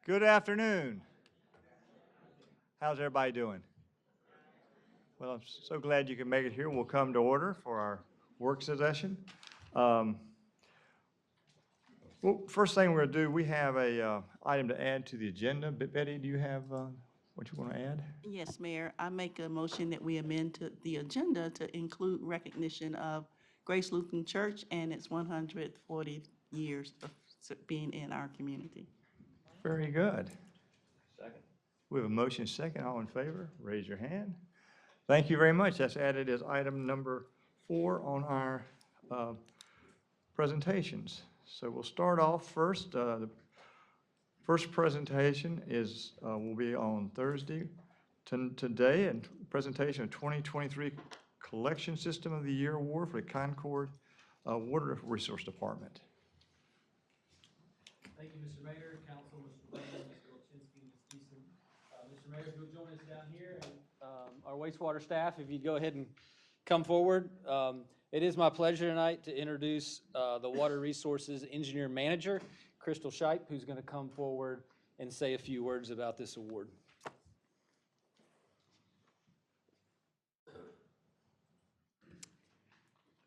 Good afternoon. How's everybody doing? Well, I'm so glad you can make it here. We'll come to order for our work session. Well, first thing we're going to do, we have a item to add to the agenda. Betty, do you have what you want to add? Yes, Mayor, I make a motion that we amend to the agenda to include recognition of Grace Lutheran Church and its 140 years of being in our community. Very good. Second. We have a motion second. All in favor, raise your hand. Thank you very much. That's added as item number 4 on our presentations. So we'll start off first. The first presentation will be on Thursday today, and presentation of 2023 Collection System of the Year Award for the Concord Water Resource Department. Thank you, Mr. Mayor, Council, Mr. Brown, Mr. Olchinski, Ms. Deason. Mr. Mayor, if you'll join us down here, and our wastewater staff, if you'd go ahead and come forward. It is my pleasure tonight to introduce the Water Resources Engineer Manager, Crystal Scheip, who's going to come forward and say a few words about this award.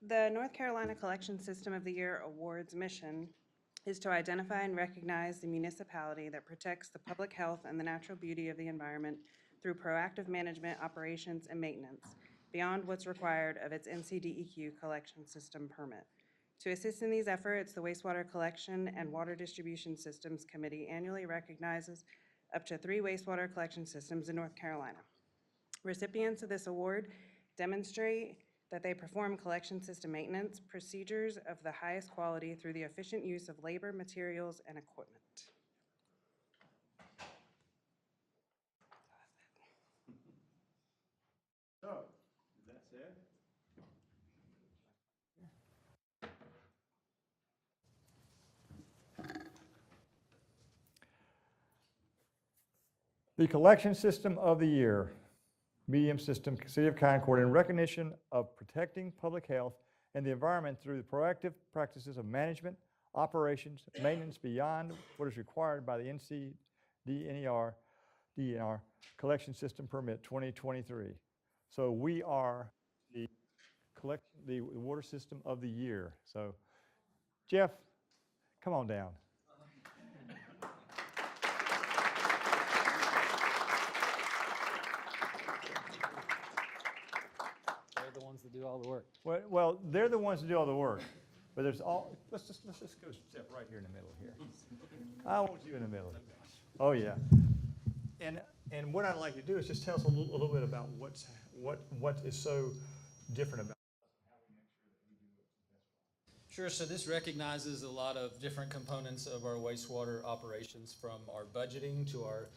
The North Carolina Collection System of the Year Awards mission is to identify and recognize the municipality that protects the public health and the natural beauty of the environment through proactive management, operations, and maintenance, beyond what's required of its NCDEQ collection system permit. To assist in these efforts, the Wastewater Collection and Water Distribution Systems Committee annually recognizes up to 3 wastewater collection systems in North Carolina. Recipients of this award demonstrate that they perform collection system maintenance procedures of the highest quality through the efficient use of labor, materials, and equipment. So, that's it. The Collection System of the Year, Medium System, City of Concord, in recognition of protecting public health and the environment through the proactive practices of management, operations, maintenance beyond what is required by the NCDER Collection System Permit 2023. So we are the water system of the year. So Jeff, come on down. They're the ones that do all the work. Well, they're the ones that do all the work, but there's all. Let's just go step right here in the middle here. I want you in the middle. Oh yeah. And what I'd like to do is just tell us a little bit about what is so different about. Sure, so this recognizes a lot of different components of our wastewater operations, from our budgeting to our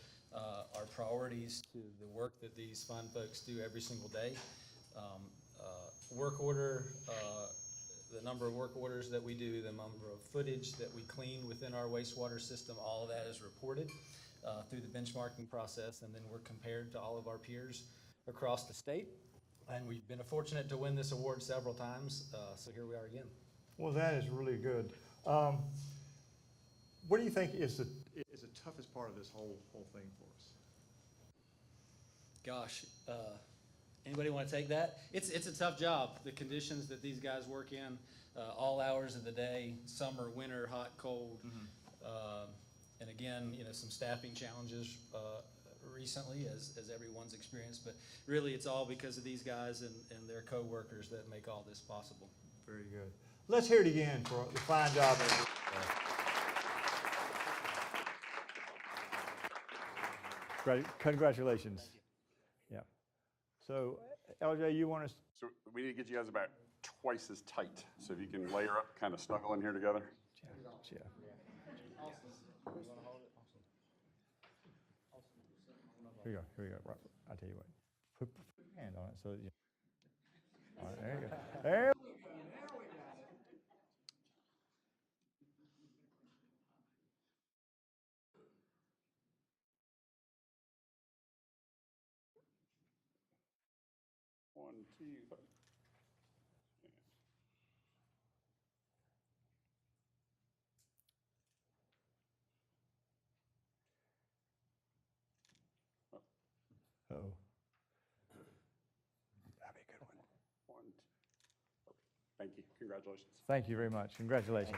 priorities to the work that these fine folks do every single day. Work order, the number of work orders that we do, the number of footage that we clean within our wastewater system, all of that is reported through the benchmarking process, and then we're compared to all of our peers across the state. And we've been fortunate to win this award several times, so here we are again. Well, that is really good. What do you think is the toughest part of this whole thing for us? Gosh, anybody want to take that? It's a tough job. The conditions that these guys work in, all hours of the day, summer, winter, hot, cold. Mm-hmm. And again, some staffing challenges recently, as everyone's experienced. But really, it's all because of these guys and their co-workers that make all this possible. Very good. Let's hear it again for the fine job. Congratulations. Yeah. So, LJ, you want to? So we need to get you guys about twice as tight. So if you can layer up, kind of snuggle in here together. Yeah. Here we go. Right. I'll tell you what. Put your hand on it so that you. All right, there you go. There. One, two. Uh-oh. That'd be a good one. One, two. Thank you. Congratulations. Thank you very much. Congratulations.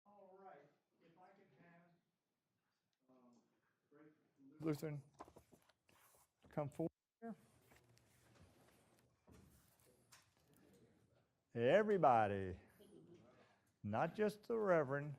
All right, if I could have Lutheran come forward here. Everybody, not just the Reverend.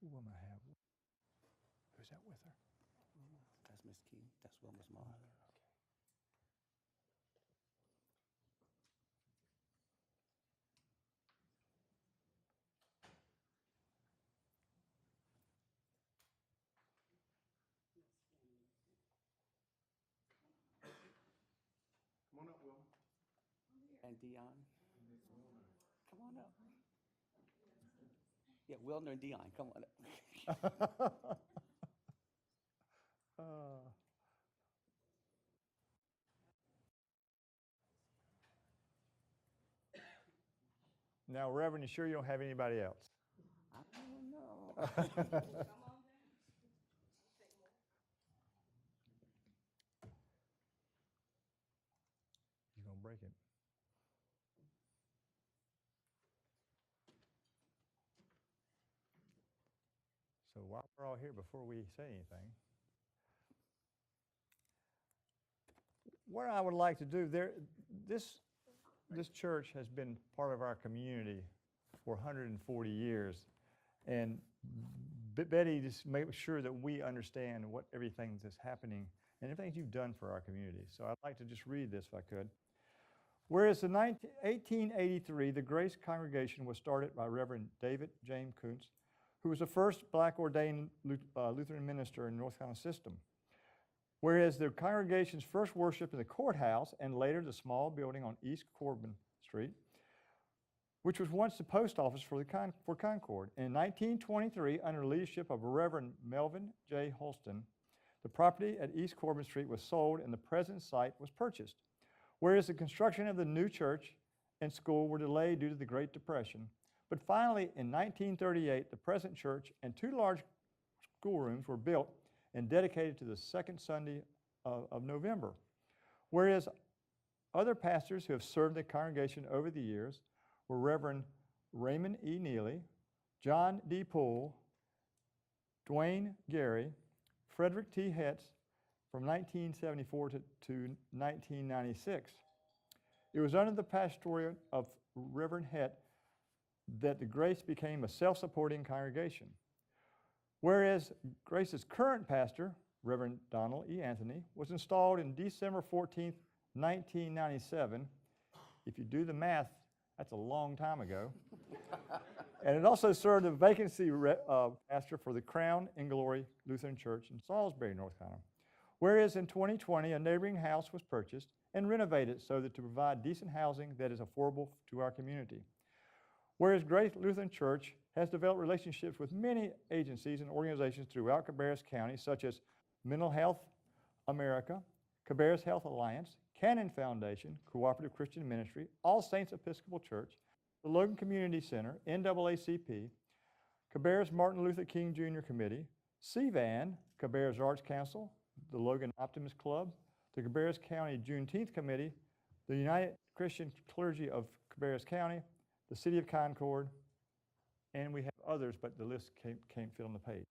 Who am I have? Who's that with her? That's Miss Key. That's Wilma's mom. Come on up, Will. And Dion. Come on up. Yeah, Wilner and Dion, come on up. Now, Reverend, you sure you don't have anybody else? I don't know. You're gonna break it. So while we're all here, before we say anything, what I would like to do this church has been part of our community for 140 years, and Betty just made sure that we understand what everything that's happening and everything you've done for our community. So I'd like to just read this if I could. Whereas in 1883, the Grace Congregation was started by Reverend David James Kuntz, who was the first black ordained Lutheran minister in North Carolina system. Whereas the congregations first worshiped in the courthouse and later the small building on East Corbin Street, which was once the post office for Concord. In 1923, under the leadership of Reverend Melvin J. Holston, the property at East Corbin Street was sold and the present site was purchased. Whereas the construction of the new church and school were delayed due to the Great Depression. But finally, in 1938, the present church and two large schoolrooms were built and dedicated to the second Sunday of November. Whereas other pastors who have served the congregation over the years were Reverend Raymond E. Neely, John D. Poole, Dwayne Gary, Frederick T. Hetz from 1974 to 1996. It was under the pastorate of Reverend Hett that the Grace became a self-supporting congregation. Whereas Grace's current pastor, Reverend Donald E. Anthony, was installed in December 14th, 1997. If you do the math, that's a long time ago. And it also served as vacancy pastor for the Crown and Glory Lutheran Church in Salisbury, North Carolina. Whereas in 2020, a neighboring house was purchased and renovated so that to provide decent housing that is affordable to our community. Whereas Grace Lutheran Church has developed relationships with many agencies and organizations throughout Cabarrus County, such as Mental Health America, Cabarrus Health Alliance, Cannon Foundation, Cooperative Christian Ministry, All Saints Episcopal Church, the Logan Community Center, NAACP, Cabarrus Martin Luther King Jr. Committee, CVAN, Cabarrus Arts Council, the Logan Optimist Club, the Cabarrus County Juneteenth Committee, the United Christian Clergy of Cabarrus County, the City of Concord, and we have others, but the list can't fit on the page.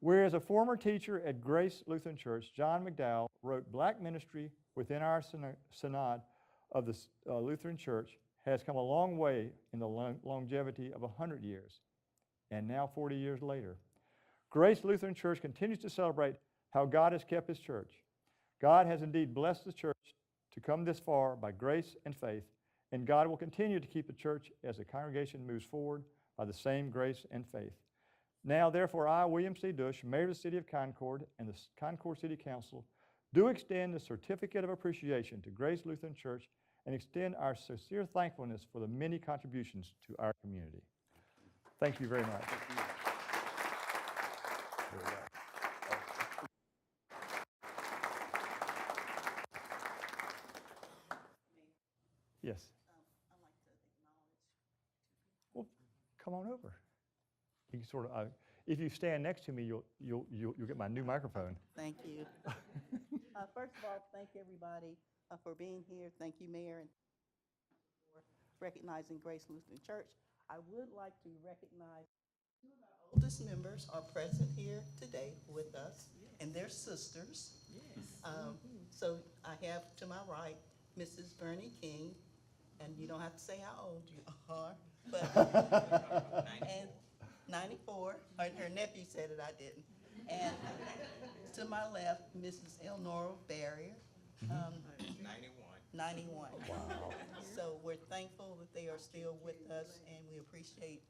Whereas a former teacher at Grace Lutheran Church, John McDowell, wrote Black Ministry within our synod of the Lutheran Church has come a long way in the longevity of 100 years, and now 40 years later. Grace Lutheran Church continues to celebrate how God has kept His church. God has indeed blessed the church to come this far by grace and faith, and God will continue to keep the church as the congregation moves forward by the same grace and faith. Now, therefore, I, William C. Dush, Mayor of the City of Concord, and the Concord City Council, do extend the certificate of appreciation to Grace Lutheran Church and extend our sincere thankfulness for the many contributions to our community. Thank you very much. Yes. Well, come on over. You can sort of, if you stand next to me, you'll get my new microphone. Thank you. First of all, thank everybody for being here. Thank you, Mayor, and for recognizing Grace Lutheran Church. I would like to recognize two of our oldest members are present here today with us, and they're sisters. So I have to my right, Mrs. Bernie King, and you don't have to say how old you are, but, and 94, her nephew said it, I didn't. And to my left, Mrs. Elnora Barrier. 91. Wow. So we're thankful that they are still with us, and we appreciate,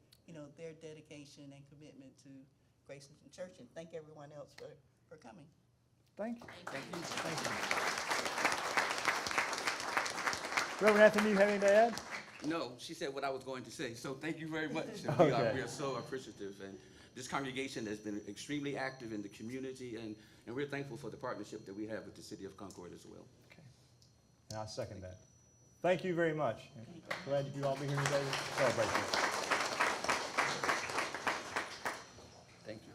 their dedication and commitment to Grace Lutheran Church, and thank everyone else for coming. Thank you. Thank you. Thank you. Reverend Anthony, you have anything to add? No, she said what I was going to say, so thank you very much. Okay. We are so appreciative, and this congregation has been extremely active in the community, and we're thankful for the partnership that we have with the City of Concord as well. Okay. And I second that. Thank you very much. Glad you could all be here today to celebrate this. Thank you.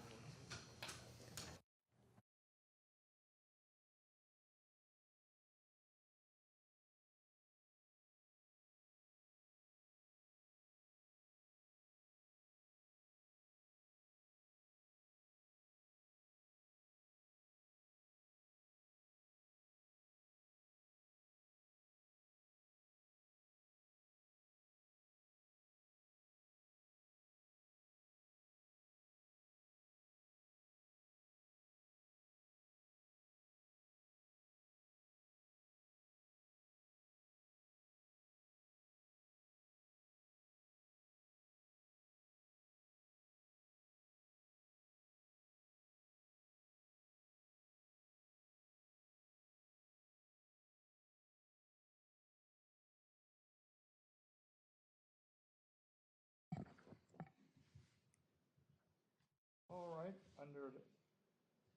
All right,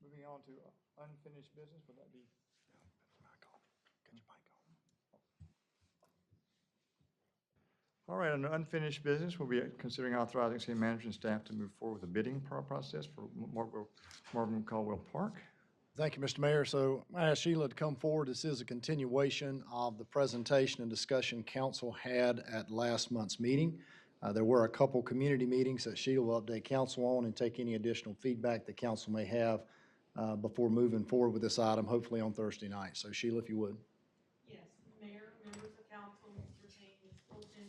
moving on to unfinished business, would that be? All right, under unfinished business, we'll be considering authorizing city manager and staff to move forward with the bidding process for Marvin Caldwell Park. Thank you, Mr. Mayor. So I asked Sheila to come forward. This is a continuation of the presentation and discussion council had at last month's meeting. There were a couple community meetings that Sheila will update council on and take any additional feedback that council may have before moving forward with this item, hopefully on Thursday night. So Sheila, if you would. Yes, Mayor, members of council, Mr. Payne, Ms. Fulton,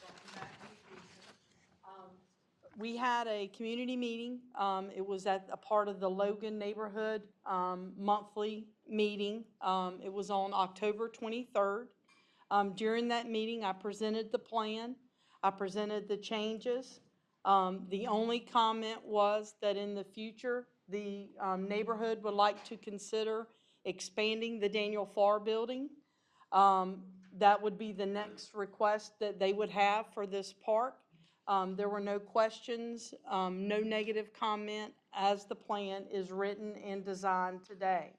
welcome back, Ms. Beason. We had a community meeting. It was at a part of the Logan neighborhood monthly meeting. It was on October 23rd. During that meeting, I presented the plan. I presented the changes. The only comment was that in the future, the neighborhood would like to consider expanding the Daniel Farr building. That would be the next request that they would have for this park. There were no questions, no negative comment as the plan is written and designed today.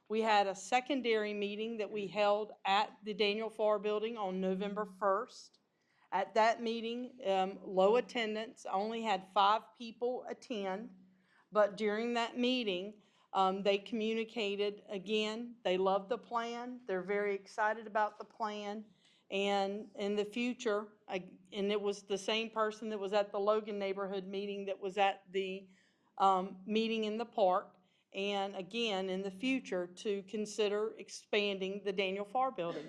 We had a secondary meeting that we held at the Daniel Farr building on November 1st. At that meeting, low attendance, only had 5 people attend, but during that meeting, they communicated, again, they love the plan, they're very excited about the plan, and in the future, and it was the same person that was at the Logan neighborhood meeting that was at the meeting in the park, and again, in the future, to consider expanding the Daniel Farr building.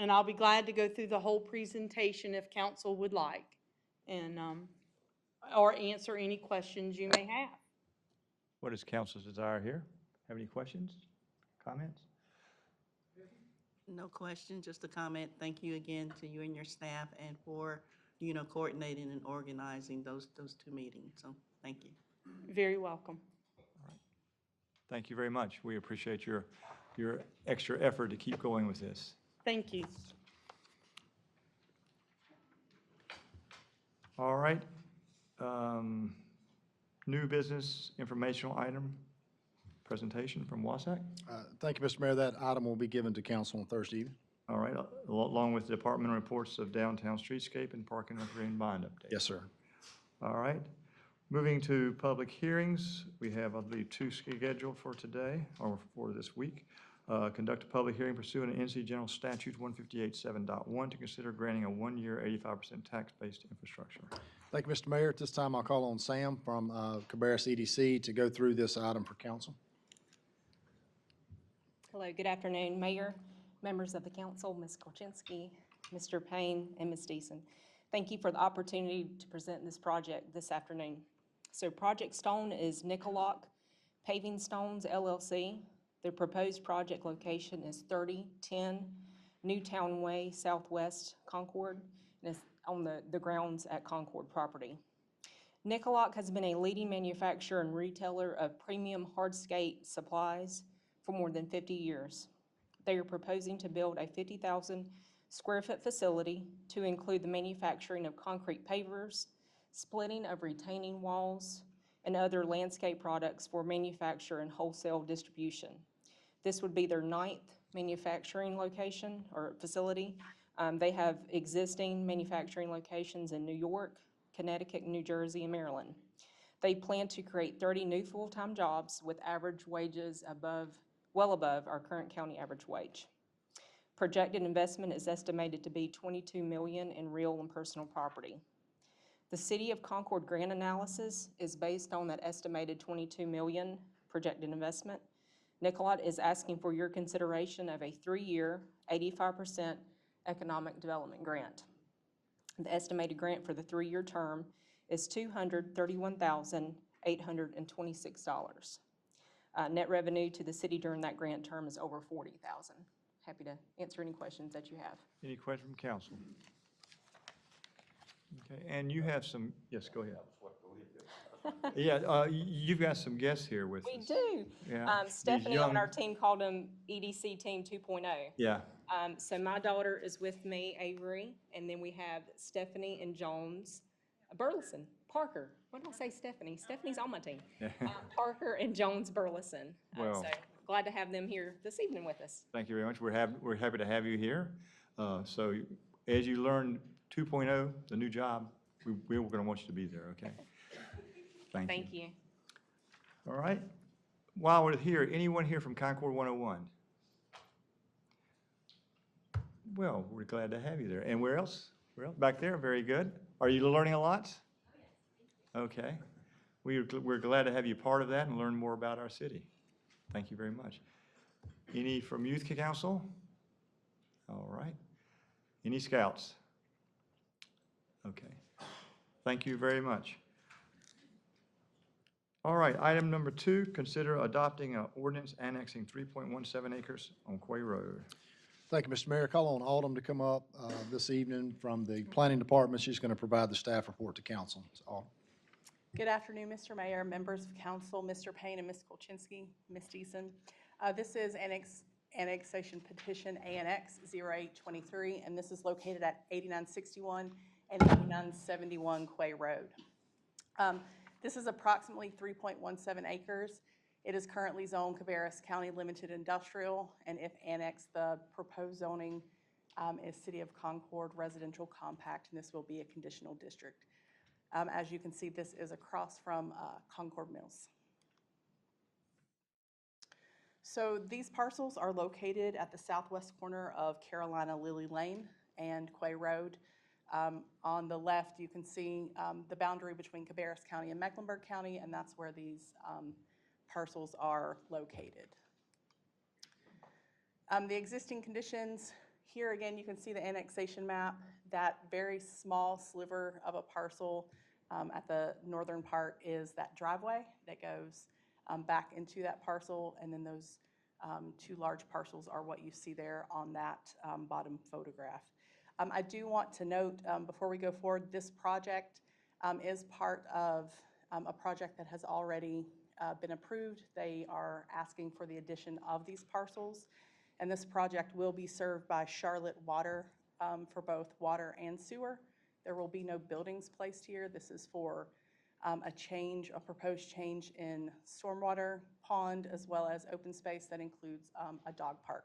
And I'll be glad to go through the whole presentation if council would like, and, or answer any questions you may have. What is council's desire here? Have any questions, comments? No question, just a comment. Thank you again to you and your staff and for, coordinating and organizing those two meetings. So, thank you. Very welcome. Thank you very much. We appreciate your extra effort to keep going with this. Thank you. All right. New business informational item, presentation from Wasack. Thank you, Mr. Mayor. That item will be given to council on Thursday evening. All right, along with the departmental reports of downtown streetscape and park and recreation bond update. Yes, sir. All right. Moving to public hearings, we have, I believe, 2 scheduled for today, or for this week. Conduct a public hearing pursuant to NC General Statute 158.7.1 to consider granting a 1-year 85% tax-based infrastructure. Thank you, Mr. Mayor. At this time, I'll call on Sam from Cabarrus EDC to go through this item for council. Hello, good afternoon, Mayor, members of the council, Ms. Kolchinsky, Mr. Payne, and Ms. Deason. Thank you for the opportunity to present this project this afternoon. So Project Stone is Nicolock Paving Stones LLC. The proposed project location is 3010 Newtown Way, Southwest Concord, and it's on the grounds at Concord property. Nicolock has been a leading manufacturer and retailer of premium hardscape supplies for more than 50 years. They are proposing to build a 50,000 square foot facility to include the manufacturing of concrete pavers, splitting of retaining walls, and other landscape products for manufacture and wholesale distribution. This would be their 9th manufacturing location or facility. They have existing manufacturing locations in New York, Connecticut, New Jersey, and Maryland. They plan to create 30 new full-time jobs with average wages well above our current county average wage. Projected investment is estimated to be $22 million in real and personal property. The City of Concord grant analysis is based on that estimated $22 million projected investment. Nicolot is asking for your consideration of a 3-year, 85% economic development grant. The estimated grant for the 3-year term is $231,826. Net revenue to the city during that grant term is over $40,000. Happy to answer any questions that you have. Any questions from council? Okay, and you have some, yes, go ahead. Yeah, you've got some guests here with We us. do. Yeah, these Stephanie young- on our team called them EDC Team 2.0. Yeah, So my daughter is with me, Avery, and then we have Stephanie and Jones, Burleson, Parker. What did I say, Stephanie? Stephanie's on my team. Parker and Jones Burleson. Well- So glad to have them here this evening with us. thank you very much. We're happy to have you here. So as you learn 2.0, the new job, we're going to want you to be there, okay? Thank you. Thank you. All right. While we're here, anyone here from Concord 101? Well, we're glad to have you there. And where else? Where else? Back there, very good. Are you learning a lot? Okay. We're glad to have you part of that and learn more about our city. Thank you very much. Any from Youth Council? All right. Any scouts? Okay. Thank you very much. All right, item number 2, consider adopting an ordinance annexing 3.17 acres on Quay Road. Thank you, Mr. Mayor. Call on Autumn to come up this evening from the Planning Department. She's going to provide the staff report to council. Autumn. Good afternoon, Mr. Mayor, members of council, Mr. Payne and Ms. Kolchinsky, Ms. Deason. This is annexation petition ANX 0823, and this is located at 8961 and 8971 Quay Road. This is approximately 3.17 acres. It is currently zoned Cabarrus County Limited Industrial, and if annexed, the proposed zoning is City of Concord Residential Compact, and this will be a conditional district. As you can see, this is across from Concord Mills. So these parcels are located at the southwest corner of Carolina Lily Lane and Quay Road. On the left, you can see the boundary between Cabarrus County and Mecklenburg County, and that's where these parcels are located. The existing conditions, here again, you can see the annexation map. That very small sliver of a parcel at the northern part is that driveway that goes back into that parcel, and then those two large parcels are what you see there on that bottom photograph. I do want to note, before we go forward, this project is part of a project that has already been approved. They are asking for the addition of these parcels, and this project will be served by Charlotte Water for both water and sewer. There will be no buildings placed here. This is for a proposed change in stormwater pond, as well as open space that includes a dog park.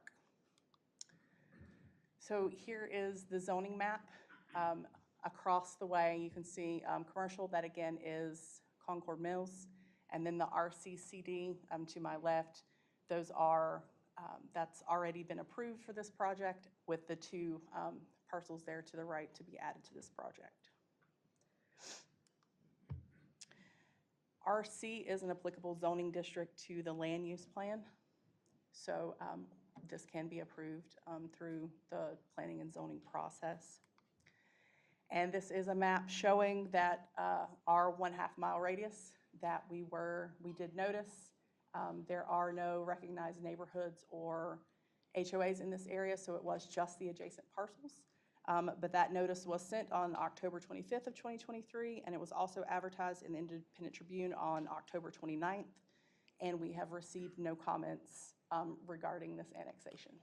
So here is the zoning map. Across the way, you can see commercial, that again is Concord Mills, and then the RCCD to my left, those are, that's already been approved for this project, with the two parcels there to the right to be added to this project. RC is an applicable zoning district to the land use plan, so this can be approved through the planning and zoning process. And this is a map showing that our 1/2 mile radius that we did notice. There are no recognized neighborhoods or HOAs in this area, so it was just the adjacent parcels. But that notice was sent on October 25th of 2023, and it was also advertised in the Independent Tribune on October 29th, and we have received no comments regarding this annexation.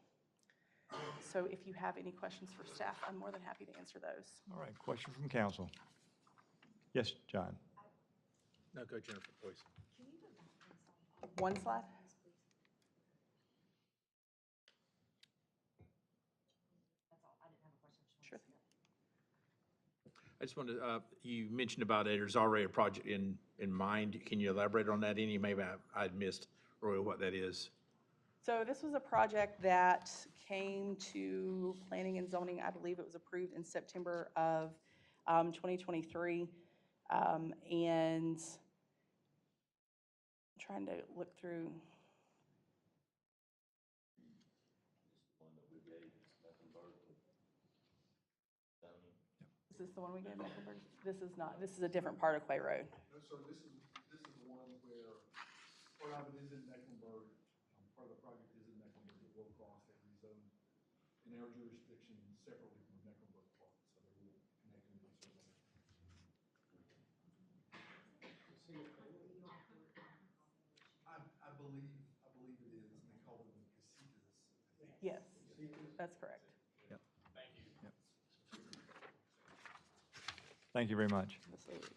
So if you have any questions for staff, I'm more than happy to answer those. All right, question from council. Yes, John? No, go Jennifer, please. One slide? Sure. I just wanted, you mentioned about it, there's already a project in mind. Can you elaborate on that any? Maybe I'd missed, Roy, what that is. So this was a project that came to planning and zoning. I believe it was approved in September of 2023. And I'm trying to look through. Is this the one we gave Mecklenburg? This is not. This is a different part of Clay Road. No, sir, this is the one where part of it is in Mecklenburg. Part of the project is in Mecklenburg. It will cross that rezone in our jurisdiction separately from the Mecklenburg part, so they will connect into each other. I believe it is. They call them the casitas. Yes, that's correct. Yep. Yep. Thank you very much. Absolutely.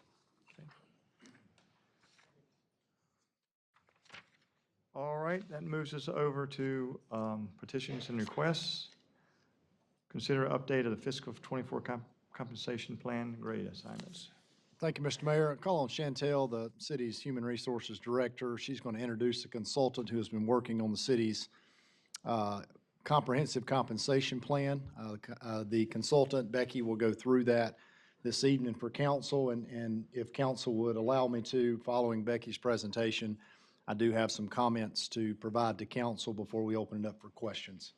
All right, that moves us over to petitions and requests. Consider update of the fiscal 24 compensation plan grade assignments. Thank you, Mr. Mayor. Call on Chantel, the city's Human Resources Director. She's going to introduce a consultant who has been working on the city's comprehensive compensation plan. The consultant, Becky, will go through that this evening for council, and if council would allow me to, following Becky's presentation, I do have some comments to provide to council before we open it up for questions.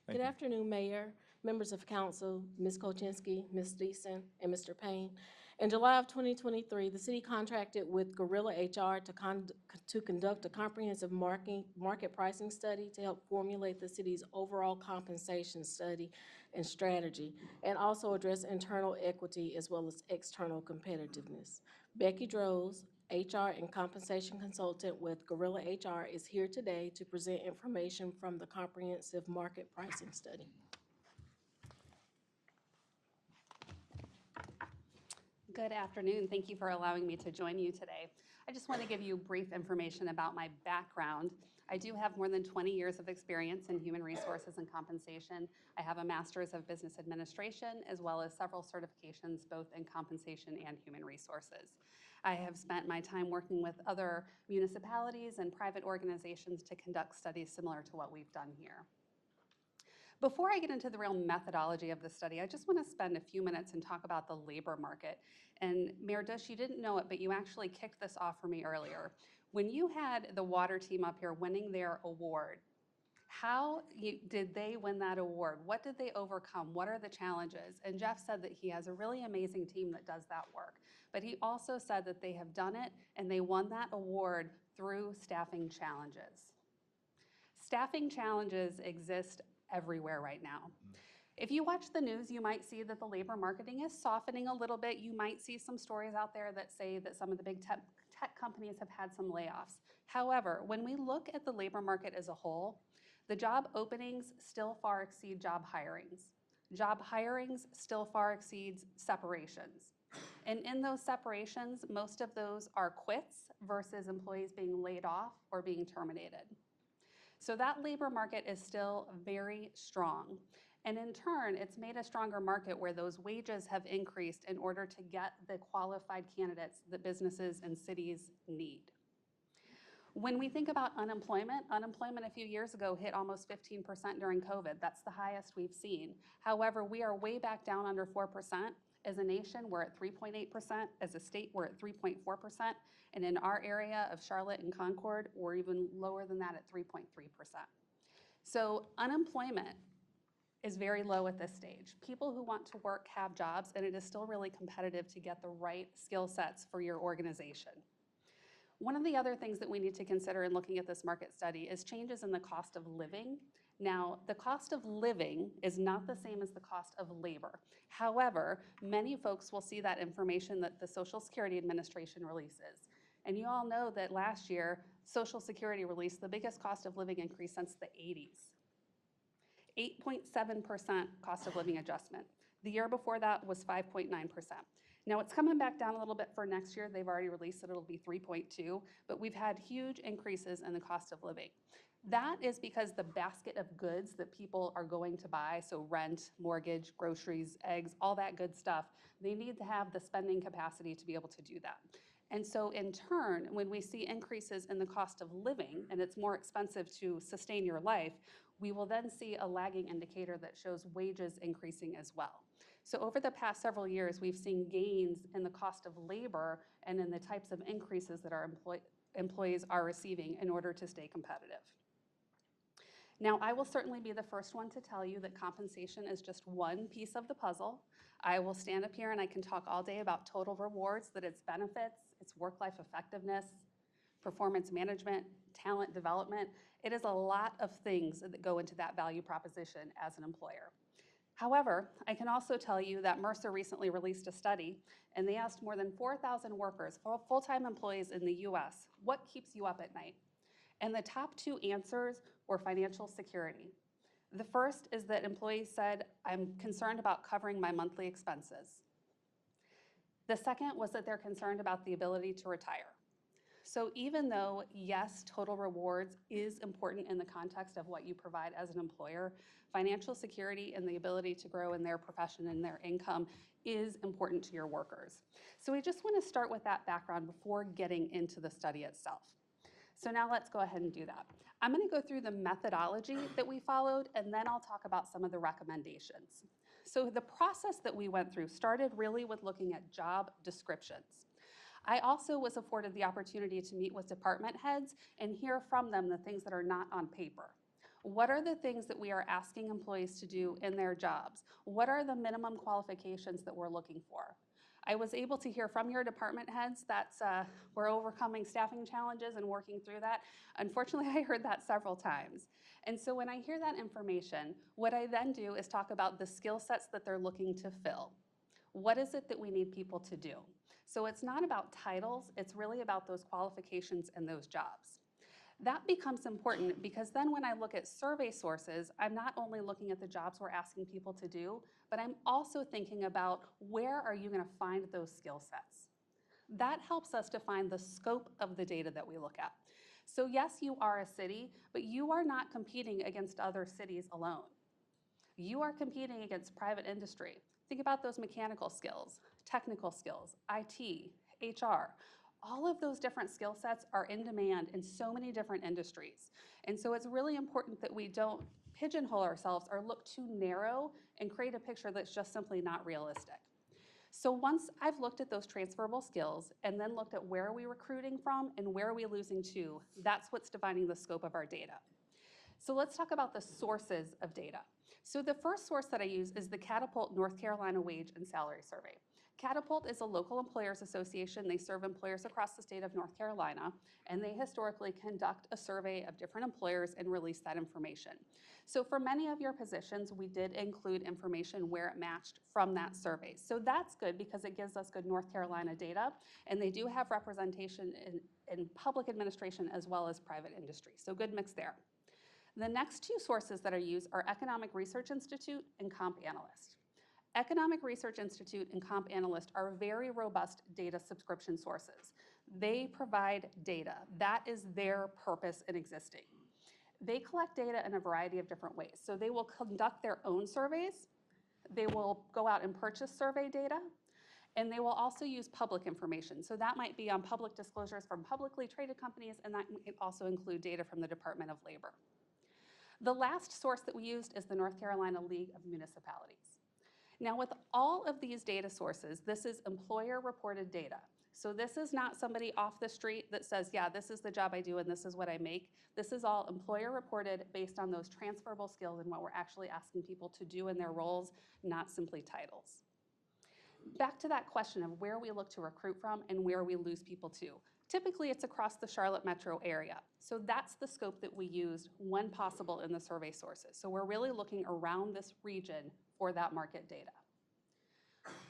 Good afternoon, Mayor, members of council, Ms. Kolchinsky, Ms. Deason, and Mr. Payne. In July of 2023, the city contracted with Gorilla HR to conduct a comprehensive market pricing study to help formulate the city's overall compensation study and strategy, and also address internal equity as well as external competitiveness. Becky Droz, HR and compensation consultant with Gorilla HR, is here today to present information from the comprehensive market pricing study. Good afternoon. Thank you for allowing me to join you today. I just want to give you brief information about my background. I do have more than 20 years of experience in human resources and compensation. I have a master's of business administration as well as several certifications both in compensation and human resources. I have spent my time working with other municipalities and private organizations to conduct studies similar to what we've done here. Before I get into the real methodology of the study, I just want to spend a few minutes and talk about the labor market. And Mayor Dush, you didn't know it, but you actually kicked this off for me earlier. When you had the water team up here winning their award, how did they win that award? What did they overcome? What are the challenges? And Jeff said that he has a really amazing team that does that work. but he also said that they have done it and they won that award through staffing challenges. Staffing challenges exist everywhere right now. If you watch the news, you might see that the labor marketing is softening a little bit. You might see some stories out there that say that some of the big tech companies have had some layoffs. However, when we look at the labor market as a whole, the job openings still far exceed job hirings. Job hirings still far exceeds separations. And in those separations, most of those are quits versus employees being laid off or being terminated. So that labor market is still very strong. And in turn, it's made a stronger market where those wages have increased in order to get the qualified candidates that businesses and cities need. When we think about unemployment a few years ago hit almost 15% during COVID. That's the highest we've seen. However, we are way back down under 4%. As a nation, we're at 3.8%. As a state, we're at 3.4%. And in our area of Charlotte and Concord, we're even lower than that at 3.3%. So unemployment is very low at this stage. People who want to work have jobs, and it is still really competitive to get the right skill sets for your organization. One of the other things that we need to consider in looking at this market study is changes in the cost of living. Now, the cost of living is not the same as the cost of labor. However, many folks will see that information that the Social Security Administration releases. And you all know that last year, Social Security released the biggest cost of living increase since the 80s. 8.7% cost of living adjustment. The year before that was 5.9%. Now it's coming back down a little bit for next year. They've already released that it'll be 3.2, but we've had huge increases in the cost of living. That is because the basket of goods that people are going to buy, so rent, mortgage, groceries, eggs, all that good stuff, they need to have the spending capacity to be able to do that. And so in turn, when we see increases in the cost of living and it's more expensive to sustain your life, we will then see a lagging indicator that shows wages increasing as well. So over the past several years, we've seen gains in the cost of labor and in the types of increases that our employees are receiving in order to stay competitive. Now, I will certainly be the first one to tell you that compensation is just one piece of the puzzle. I will stand up here and I can talk all day about total rewards, that its benefits, its work-life effectiveness, performance management, talent development. It is a lot of things that go into that value proposition as an employer. However, I can also tell you that Mercer recently released a study, and they asked more than 4,000 workers, full-time employees in the US, what keeps you up at night? And the top two answers were financial security. The first is that employees said, I'm concerned about covering my monthly expenses. The second was that they're concerned about the ability to retire. So even though, yes, total rewards is important in the context of what you provide as an employer, financial security and the ability to grow in their profession and their income is important to your workers. So we just want to start with that background before getting into the study itself. So now let's go ahead and do that. I'm going to go through the methodology that we followed, and then I'll talk about some of the recommendations. So the process that we went through started really with looking at job descriptions. I also was afforded the opportunity to meet with department heads and hear from them the things that are not on paper. What are the things that we are asking employees to do in their jobs? What are the minimum qualifications that we're looking for? I was able to hear from your department heads that we're overcoming staffing challenges and working through that. Unfortunately, I heard that several times. And so when I hear that information, what I then do is talk about the skill sets that they're looking to fill. What is it that we need people to do? So it's not about titles, it's really about those qualifications and those jobs. That becomes important because then when I look at survey sources, I'm not only looking at the jobs we're asking people to do, but I'm also thinking about where are you going to find those skill sets. That helps us to find the scope of the data that we look at. So yes, you are a city, but you are not competing against other cities alone. You are competing against private industry. Think about those mechanical skills, technical skills, IT, HR. All of those different skill sets are in demand in so many different industries. And so it's really important that we don't pigeonhole ourselves or look too narrow and create a picture that's just simply not realistic. So once I've looked at those transferable skills and then looked at where are we recruiting from and where are we losing to, that's what's defining the scope of our data. So let's talk about the sources of data. So the first source that I use is the Catapult North Carolina Wage and Salary Survey. Catapult is a local employers association. They serve employers across the state of North Carolina, and they historically conduct a survey of different employers and release that information. So for many of your positions, we did include information where it matched from that survey. So that's good because it gives us good North Carolina data, and they do have representation in public administration as well as private industry. So good mix there. The next two sources that are used are Economic Research Institute and Comp Analyst. Economic Research Institute and Comp Analyst are very robust data subscription sources. They provide data. That is their purpose in existing. They collect data in a variety of different ways. So they will conduct their own surveys. They will go out and purchase survey data. And they will also use public information. So that might be on public disclosures from publicly traded companies, and that might also include data from the Department of Labor. The last source that we used is the North Carolina League of Municipalities. Now, with all of these data sources, this is employer-reported data. So this is not somebody off the street that says, yeah, this is the job I do and this is what I make. This is all employer-reported based on those transferable skills and what we're actually asking people to do in their roles, not simply titles. Back to that question of where we look to recruit from and where we lose people to. Typically, it's across the Charlotte metro area. So that's the scope that we used when possible in the survey sources. So we're really looking around this region for that market data.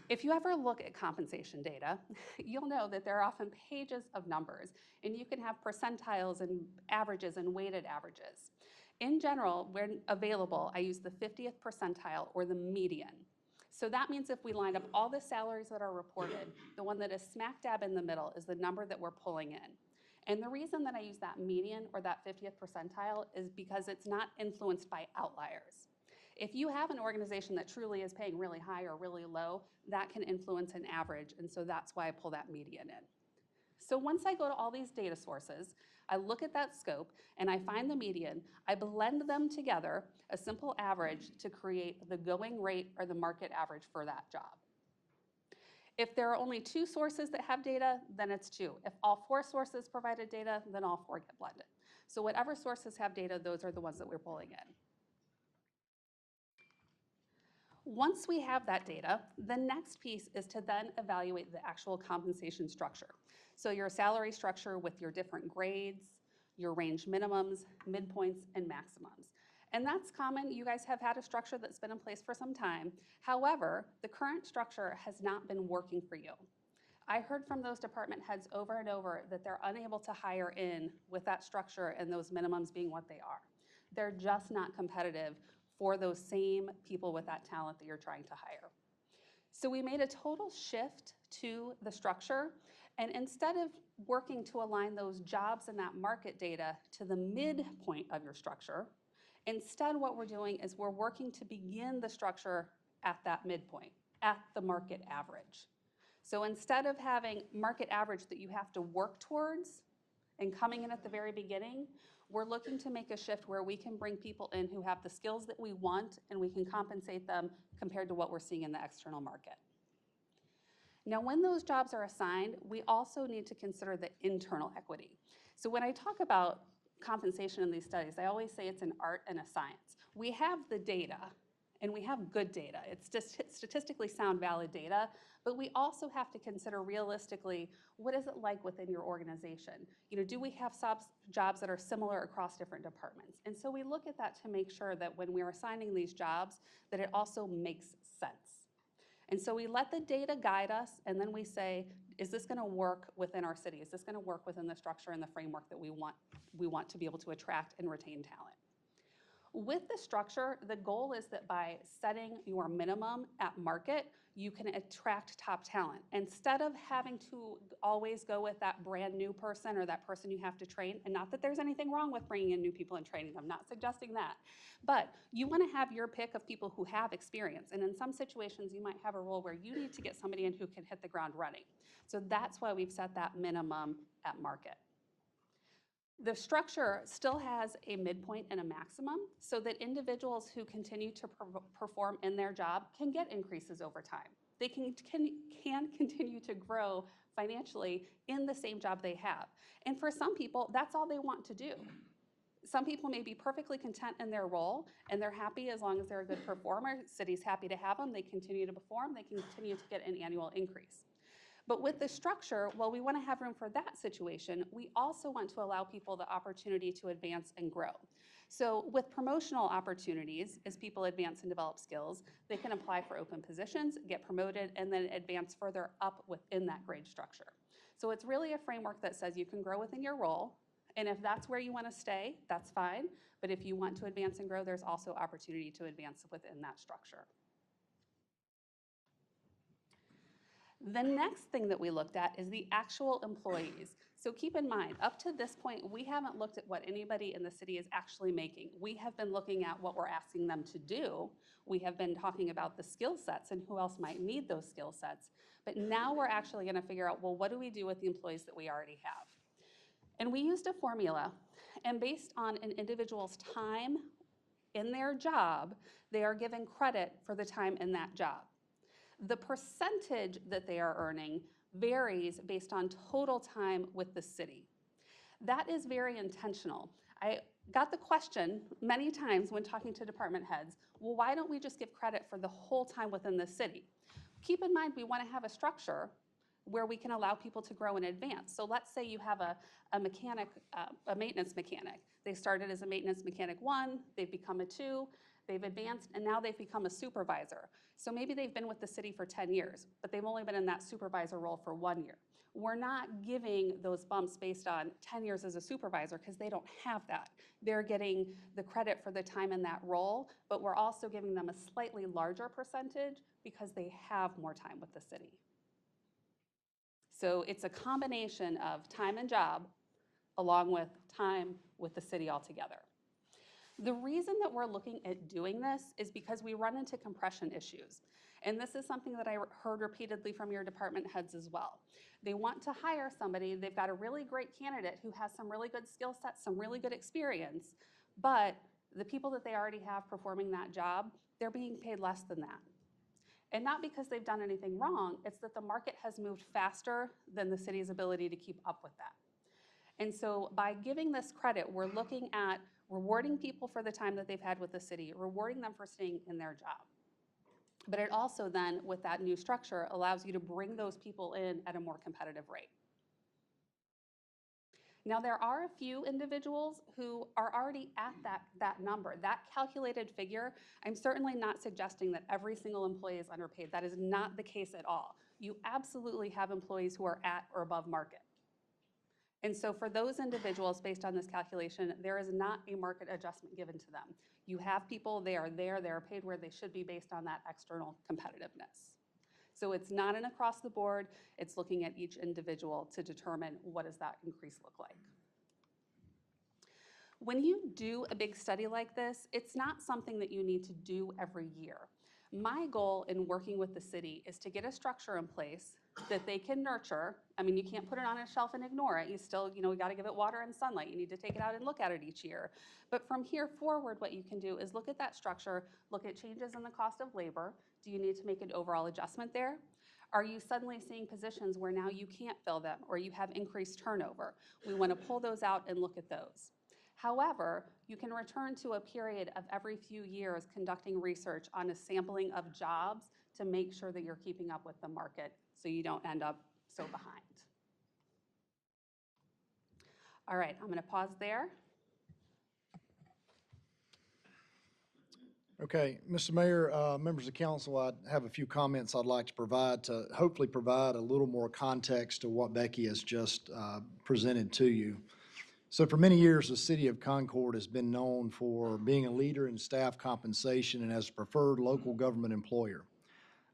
If you ever look at compensation data, you'll know that there are often pages of numbers, and you can have percentiles and averages and weighted averages. In general, when available, I use the 50th percentile or the median. So that means if we line up all the salaries that are reported, the one that is smack dab in the middle is the number that we're pulling in. And the reason that I use that median or that 50th percentile is because it's not influenced by outliers. If you have an organization that truly is paying really high or really low, that can influence an average, and so that's why I pull that median in. So once I go to all these data sources, I look at that scope, and I find the median, I blend them together, a simple average, to create the going rate or the market average for that job. If there are only two sources that have data, then it's two. If all four sources provided data, then all four get blended. So whatever sources have data, those are the ones that we're pulling in. Once we have that data, the next piece is to then evaluate the actual compensation structure. So your salary structure with your different grades, your range minimums, midpoints, and maximums. And that's common. You guys have had a structure that's been in place for some time. However, the current structure has not been working for you. I heard from those department heads over and over that they're unable to hire in with that structure and those minimums being what they are. They're just not competitive for those same people with that talent that you're trying to hire. So we made a total shift to the structure, and instead of working to align those jobs and that market data to the midpoint of your structure, instead what we're doing is we're working to begin the structure at that midpoint, at the market average. So instead of having market average that you have to work towards and coming in at the very beginning, we're looking to make a shift where we can bring people in who have the skills that we want and we can compensate them compared to what we're seeing in the external market. Now, when those jobs are assigned, we also need to consider the internal equity. So when I talk about compensation in these studies, I always say it's an art and a science. We have the data, and we have good data. It's just statistically sound, valid data, but we also have to consider realistically, what is it like within your organization? You know, do we have jobs that are similar across different departments? And so we look at that to make sure that when we're assigning these jobs, that it also makes sense. And so we let the data guide us, and then we say, is this gonna work within our city? Is this gonna work within the structure and the framework that we want to be able to attract and retain talent? With the structure, the goal is that by setting your minimum at market, you can attract top talent. Instead of having to always go with that brand new person or that person you have to train, and not that there's anything wrong with bringing in new people and training them, not suggesting that, but you want to have your pick of people who have experience. And in some situations, you might have a role where you need to get somebody in who can hit the ground running. So that's why we've set that minimum at market. The structure still has a midpoint and a maximum so that individuals who continue to perform in their job can get increases over time. They can continue to grow financially in the same job they have. And for some people, that's all they want to do. Some people may be perfectly content in their role, and they're happy as long as they're a good performer. City's happy to have them. They continue to perform. They continue to get an annual increase. But with the structure, while we want to have room for that situation, we also want to allow people the opportunity to advance and grow. So with promotional opportunities, as people advance and develop skills, they can apply for open positions, get promoted, and then advance further up within that grade structure. So it's really a framework that says you can grow within your role, and if that's where you want to stay, that's fine. But if you want to advance and grow, there's also opportunity to advance within that structure. The next thing that we looked at is the actual employees. So keep in mind, up to this point, we haven't looked at what anybody in the city is actually making. We have been looking at what we're asking them to do. We have been talking about the skill sets and who else might need those skill sets. But now we're actually going to figure out, well, what do we do with the employees that we already have? And we used a formula, and based on an individual's time in their job, they are given credit for the time in that job. The percentage that they are earning varies based on total time with the city. That is very intentional. I got the question many times when talking to department heads, well, why don't we just give credit for the whole time within the city? Keep in mind, we want to have a structure where we can allow people to grow in advance. So let's say you have a mechanic, a maintenance mechanic. They started as a maintenance mechanic 1, they've become a 2, they've advanced, and now they've become a supervisor. So maybe they've been with the city for 10 years, but they've only been in that supervisor role for 1 year. We're not giving those bumps based on 10 years as a supervisor because they don't have that. They're getting the credit for the time in that role, but we're also giving them a slightly larger percentage because they have more time with the city. So it's a combination of time and job along with time with the city altogether. The reason that we're looking at doing this is because we run into compression issues. And this is something that I heard repeatedly from your department heads as well. They want to hire somebody, they've got a really great candidate who has some really good skill sets, some really good experience, but the people that they already have performing that job, they're being paid less than that. And not because they've done anything wrong, it's that the market has moved faster than the city's ability to keep up with that. And so by giving this credit, we're looking at rewarding people for the time that they've had with the city, rewarding them for staying in their job. But it also then, with that new structure, allows you to bring those people in at a more competitive rate. Now, there are a few individuals who are already at that number, that calculated figure. I'm certainly not suggesting that every single employee is underpaid. That is not the case at all. You absolutely have employees who are at or above market. And so for those individuals, based on this calculation, there is not a market adjustment given to them. You have people, they are there, they are paid where they should be based on that external competitiveness. So it's not an across the board, it's looking at each individual to determine what does that increase look like. When you do a big study like this, it's not something that you need to do every year. My goal in working with the city is to get a structure in place that they can nurture. I mean, you can't put it on a shelf and ignore it. You still, you got to give it water and sunlight. You need to take it out and look at it each year. But from here forward, what you can do is look at that structure, look at changes in the cost of labor. Do you need to make an overall adjustment there? Are you suddenly seeing positions where now you can't fill them or you have increased turnover? We want to pull those out and look at those. However, you can return to a period of every few years conducting research on a sampling of jobs to make sure that you're keeping up with the market so you don't end up so behind. All right, I'm going to pause there. Okay, Mr. Mayor, members of council, I have a few comments I'd like to provide to hopefully provide a little more context to what Becky has just presented to you. So for many years, the city of Concord has been known for being a leader in staff compensation and as a preferred local government employer.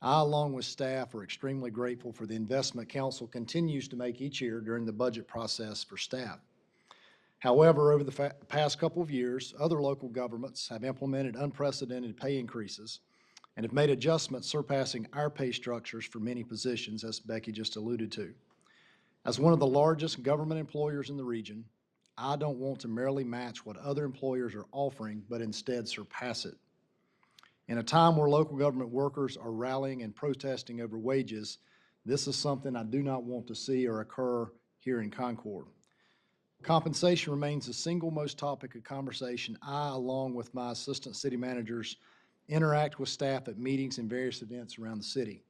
I, along with staff, are extremely grateful for the investment council continues to make each year during the budget process for staff. However, over the past couple of years, other local governments have implemented unprecedented pay increases and have made adjustments surpassing our pay structures for many positions, as Becky just alluded to. As one of the largest government employers in the region, I don't want to merely match what other employers are offering, but instead surpass it. In a time where local government workers are rallying and protesting over wages, this is something I do not want to see or occur here in Concord. Compensation remains the single most topic of conversation I, along with my assistant city managers, interact with staff at meetings and various events around the city.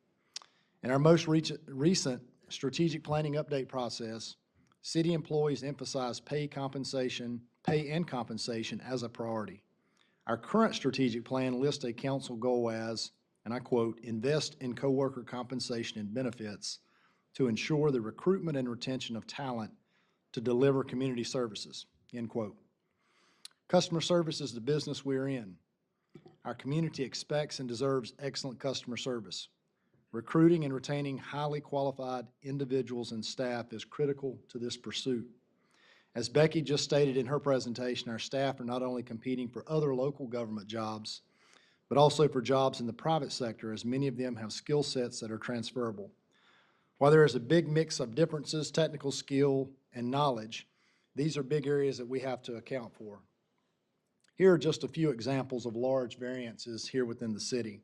In our most recent strategic planning update process, city employees emphasize pay and compensation as a priority. Our current strategic plan lists a council goal as, and I quote, "invest in coworker compensation and benefits to ensure the recruitment and retention of talent to deliver community services," end quote. Customer service is the business we're in. Our community expects and deserves excellent customer service. Recruiting and retaining highly qualified individuals and staff is critical to this pursuit. As Becky just stated in her presentation, our staff are not only competing for other local government jobs, but also for jobs in the private sector, as many of them have skill sets that are transferable. While there is a big mix of differences, technical skill, and knowledge, these are big areas that we have to account for. Here are just a few examples of large variances here within the city.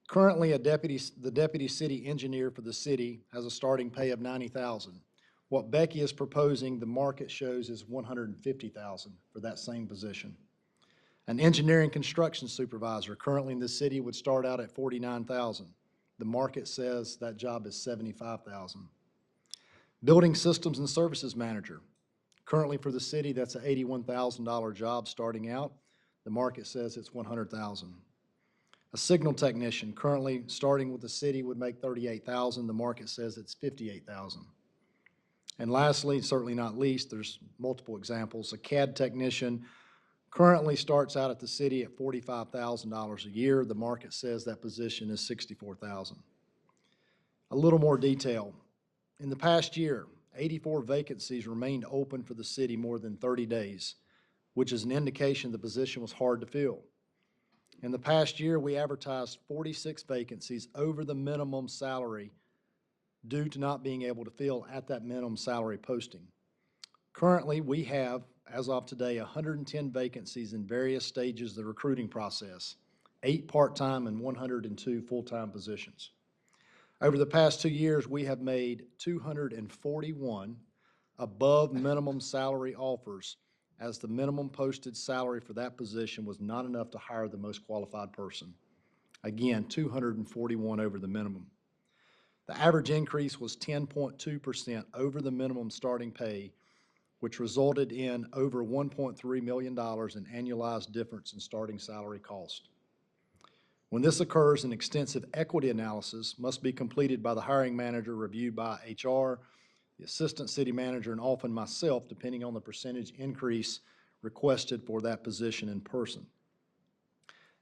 Currently, the deputy city engineer for the city has a starting pay of $90,000. What Becky is proposing, the market shows, is $150,000 for that same position. An engineering construction supervisor currently in the city would start out at $49,000. The market says that job is $75,000. Building systems and services manager. Currently for the city, that's an $81,000 job starting out. The market says it's $100,000. A signal technician currently starting with the city would make $38,000. The market says it's $58,000. And lastly, certainly not least, there's multiple examples. A CAD technician currently starts out at the city at $45,000 a year. The market says that position is $64,000. A little more detail. In the past year, 84 vacancies remained open for the city more than 30 days, which is an indication the position was hard to fill. In the past year, we advertised 46 vacancies over the minimum salary due to not being able to fill at that minimum salary posting. Currently, we have, as of today, 110 vacancies in various stages of the recruiting process, 8 part-time and 102 full-time positions. Over the past 2 years, we have made 241 above minimum salary offers, as the minimum posted salary for that position was not enough to hire the most qualified person. Again, 241 over the minimum. The average increase was 10.2% over the minimum starting pay, which resulted in over $1.3 million in annualized difference in starting salary cost. When this occurs, an extensive equity analysis must be completed by the hiring manager, reviewed by HR, the assistant city manager, and often myself, depending on the percentage increase requested for that position in person.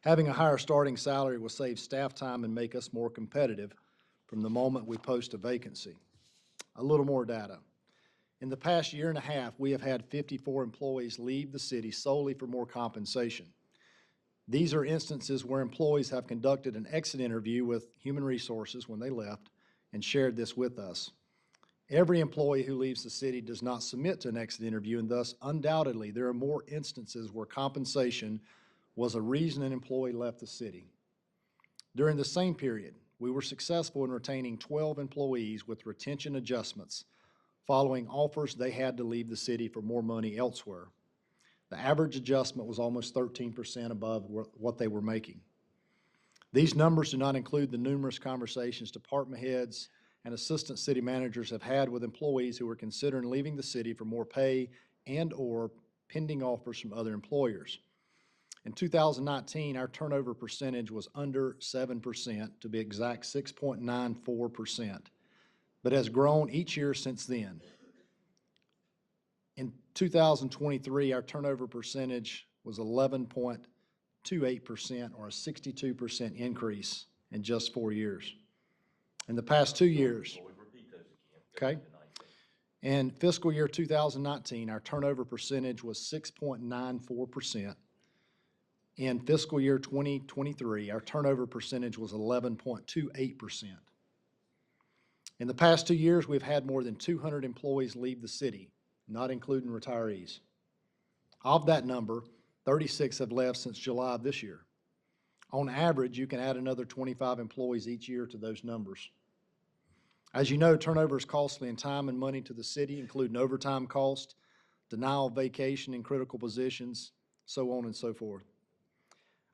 Having a higher starting salary will save staff time and make us more competitive from the moment we post a vacancy. A little more data. In the past year and a half, we have had 54 employees leave the city solely for more compensation. These are instances where employees have conducted an exit interview with Human Resources when they left and shared this with us. Every employee who leaves the city does not submit to an exit interview, and thus undoubtedly there are more instances where compensation was a reason an employee left the city. During the same period, we were successful in retaining 12 employees with retention adjustments following offers they had to leave the city for more money elsewhere. The average adjustment was almost 13% above what they were making. These numbers do not include the numerous conversations department heads and assistant city managers have had with employees who are considering leaving the city for more pay and/or pending offers from other employers. In 2019, our turnover percentage was under 7%, to be exact, 6.94%, but has grown each year since then. In 2023, our turnover percentage was 11.28%, or a 62% increase in just 4 years. In the past 2 years, okay? In fiscal year 2019, our turnover percentage was 6.94%. In fiscal year 2023, our turnover percentage was 11.28%. In the past 2 years, we've had more than 200 employees leave the city, not including retirees. Of that number, 36 have left since July of this year. On average, you can add another 25 employees each year to those numbers. As you know, turnover is costly in time and money to the city, including overtime cost, denial of vacation in critical positions, so on and so forth.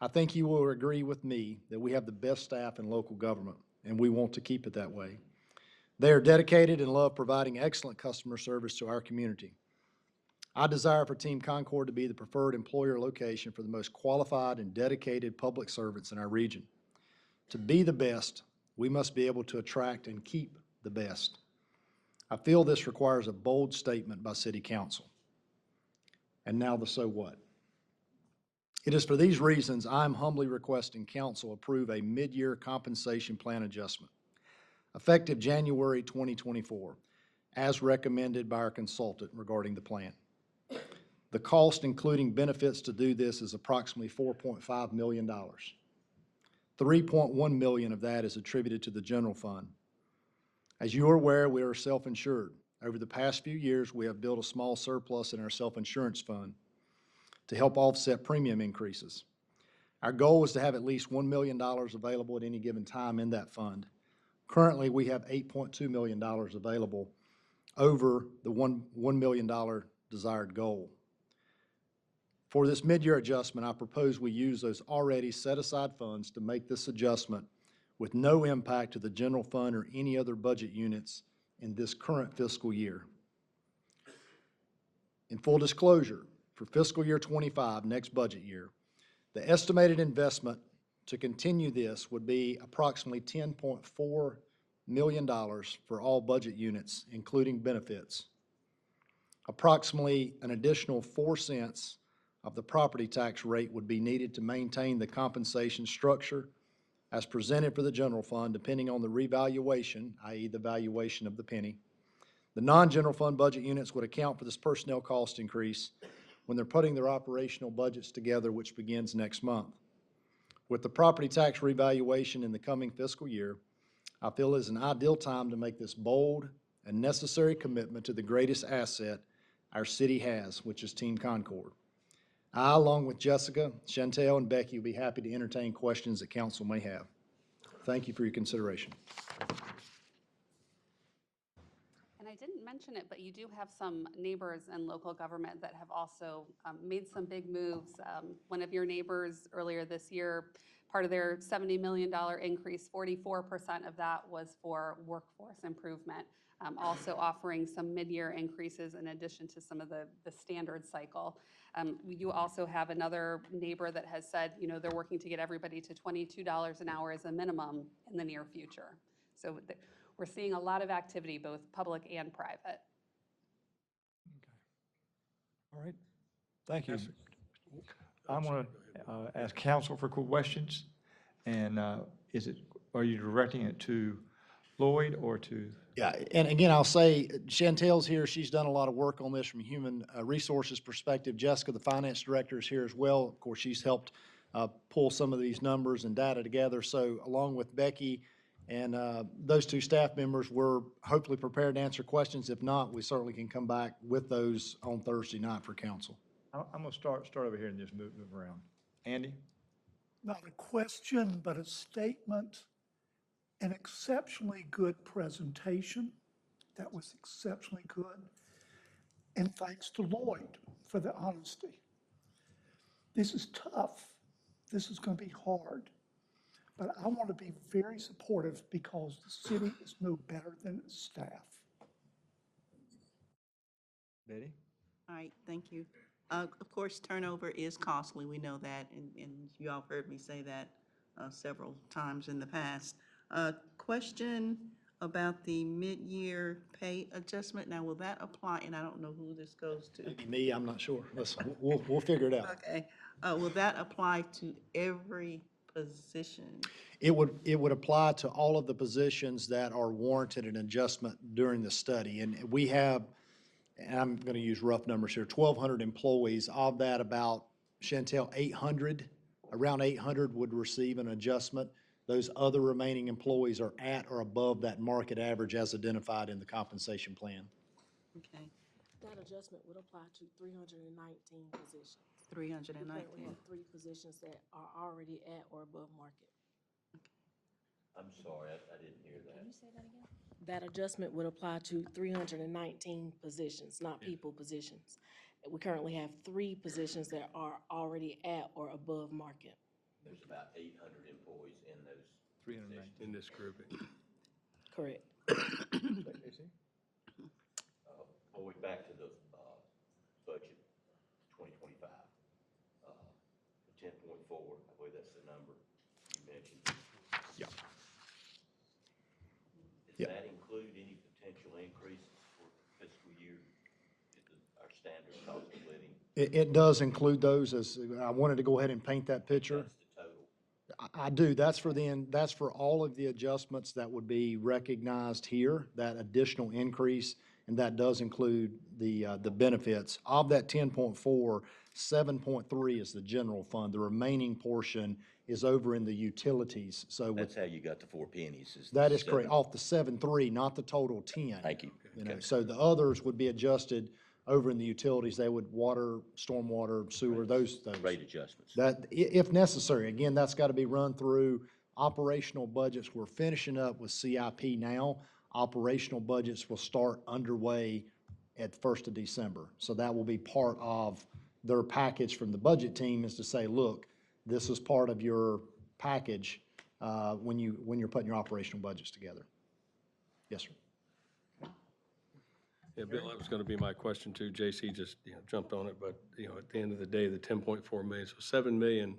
I think you will agree with me that we have the best staff in local government, and we want to keep it that way. They are dedicated and love providing excellent customer service to our community. I desire for Team Concord to be the preferred employer location for the most qualified and dedicated public servants in our region. To be the best, we must be able to attract and keep the best. I feel this requires a bold statement by City Council. And now the so what. It is for these reasons I am humbly requesting Council approve a mid-year compensation plan adjustment, effective January 2024, as recommended by our consultant regarding the plan. The cost, including benefits to do this, is approximately $4.5 million. $3.1 million of that is attributed to the general fund. As you are aware, we are self-insured. Over the past few years, we have built a small surplus in our self-insurance fund to help offset premium increases. Our goal is to have at least $1 million available at any given time in that fund. Currently, we have $8.2 million available over the $1 million desired goal. For this mid-year adjustment, I propose we use those already set-aside funds to make this adjustment with no impact to the general fund or any other budget units in this current fiscal year. In full disclosure, for fiscal year 25, next budget year, the estimated investment to continue this would be approximately $10.4 million for all budget units, including benefits. Approximately an additional 4 cents of the property tax rate would be needed to maintain the compensation structure as presented for the general fund, depending on the revaluation, i.e. the valuation of the penny. The non-general fund budget units would account for this personnel cost increase when they're putting their operational budgets together, which begins next month. With the property tax revaluation in the coming fiscal year, I feel it is an ideal time to make this bold and necessary commitment to the greatest asset our city has, which is Team Concord. I, along with Jessica, Chantel, and Becky, will be happy to entertain questions that council may have. Thank you for your consideration. And I didn't mention it, but you do have some neighbors in local government that have also made some big moves. One of your neighbors earlier this year, part of their $70 million increase, 44% of that was for workforce improvement, also offering some mid-year increases in addition to some of the standard cycle. You also have another neighbor that has said, you know, they're working to get everybody to $22 an hour as a minimum in the near future. So we're seeing a lot of activity, both public and private. All right, thank you. I'm going to ask council for questions, and are you directing it to Lloyd or to? Yeah, and again, I'll say Chantel's here. She's done a lot of work on this from a human resources perspective. Jessica, the finance director, is here as well. Of course, she's helped pull some of these numbers and data together. So along with Becky and those two staff members, we're hopefully prepared to answer questions. If not, we certainly can come back with those on Thursday night for council. I'm going to start over here and just move around. Andy? Not a question, but a statement. An exceptionally good presentation. That was exceptionally good. And thanks to Lloyd for the honesty. This is tough. This is going to be hard. But I want to be very supportive because the city is no better than its staff. Betty? All right, thank you. Of course, turnover is costly. We know that, and you all heard me say that several times in the past. Question about the mid-year pay adjustment. Now, will that apply? And I don't know who this goes to. Maybe me, I'm not sure. We'll figure it out. Okay. Will that apply to every position? It would apply to all of the positions that are warranted an adjustment during the study. And we have, and I'm going to use rough numbers here, 1,200 employees. Of that, about, Chantel, 800, around 800 would receive an adjustment. Those other remaining employees are at or above that market average as identified in the compensation plan. Okay. That adjustment would apply to 319 positions. 319. We have 3 positions that are already at or above market. I'm sorry, I didn't hear that. Can you say that again? that adjustment would apply to 319 positions, not people positions. We currently have 3 positions that are already at or above market. There's about 800 employees in those 319. in this grouping. Correct. Going back to the budget, 2025, 10.4, I believe that's the number you mentioned. Yeah. Does Yeah. that include any potential increases for fiscal year, our standard cost of living? It does include those, as I wanted to go ahead and paint that picture. That's the total. I do. That's for all of the adjustments that would be recognized here, that additional increase, and that does include the benefits. Of that 10.4, 7.3 is the general fund. The remaining portion is over in the utilities. So That's how you got the 4 pennies. that is correct, off the 7.3, not the total 10. Thank you. You know, Okay. so the others would be adjusted over in the utilities. They would water, stormwater, sewer, those. Rate adjustments. That, if necessary, again, that's got to be run through operational budgets. We're finishing up with CIP now. Operational budgets will start underway at the 1st of December. So that will be part of their package from the budget team, is to say, look, this is part of your package when you're putting your operational budgets together. Yes, sir. Yeah, Bill, that was going to be my question too. JC just, jumped on it, but, at the end of the day, the 10.4 million, so 7 million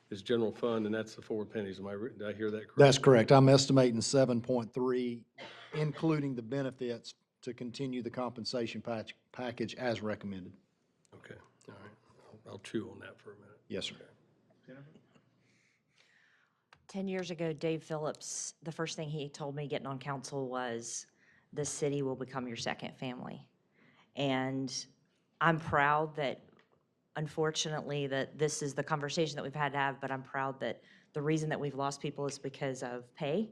is general fund, and that's the 4 pennies. Did I hear that correct? That's correct. I'm estimating 7.3, including the benefits, to continue the compensation package as recommended. Okay, all right. I'll chew on that for a minute. Yes, sir. 10 years ago, Dave Phillips, the first thing he told me getting on council was, the city will become your second family. And I'm proud that, unfortunately, that this is the conversation that we've had to have, but I'm proud that the reason that we've lost people is because of pay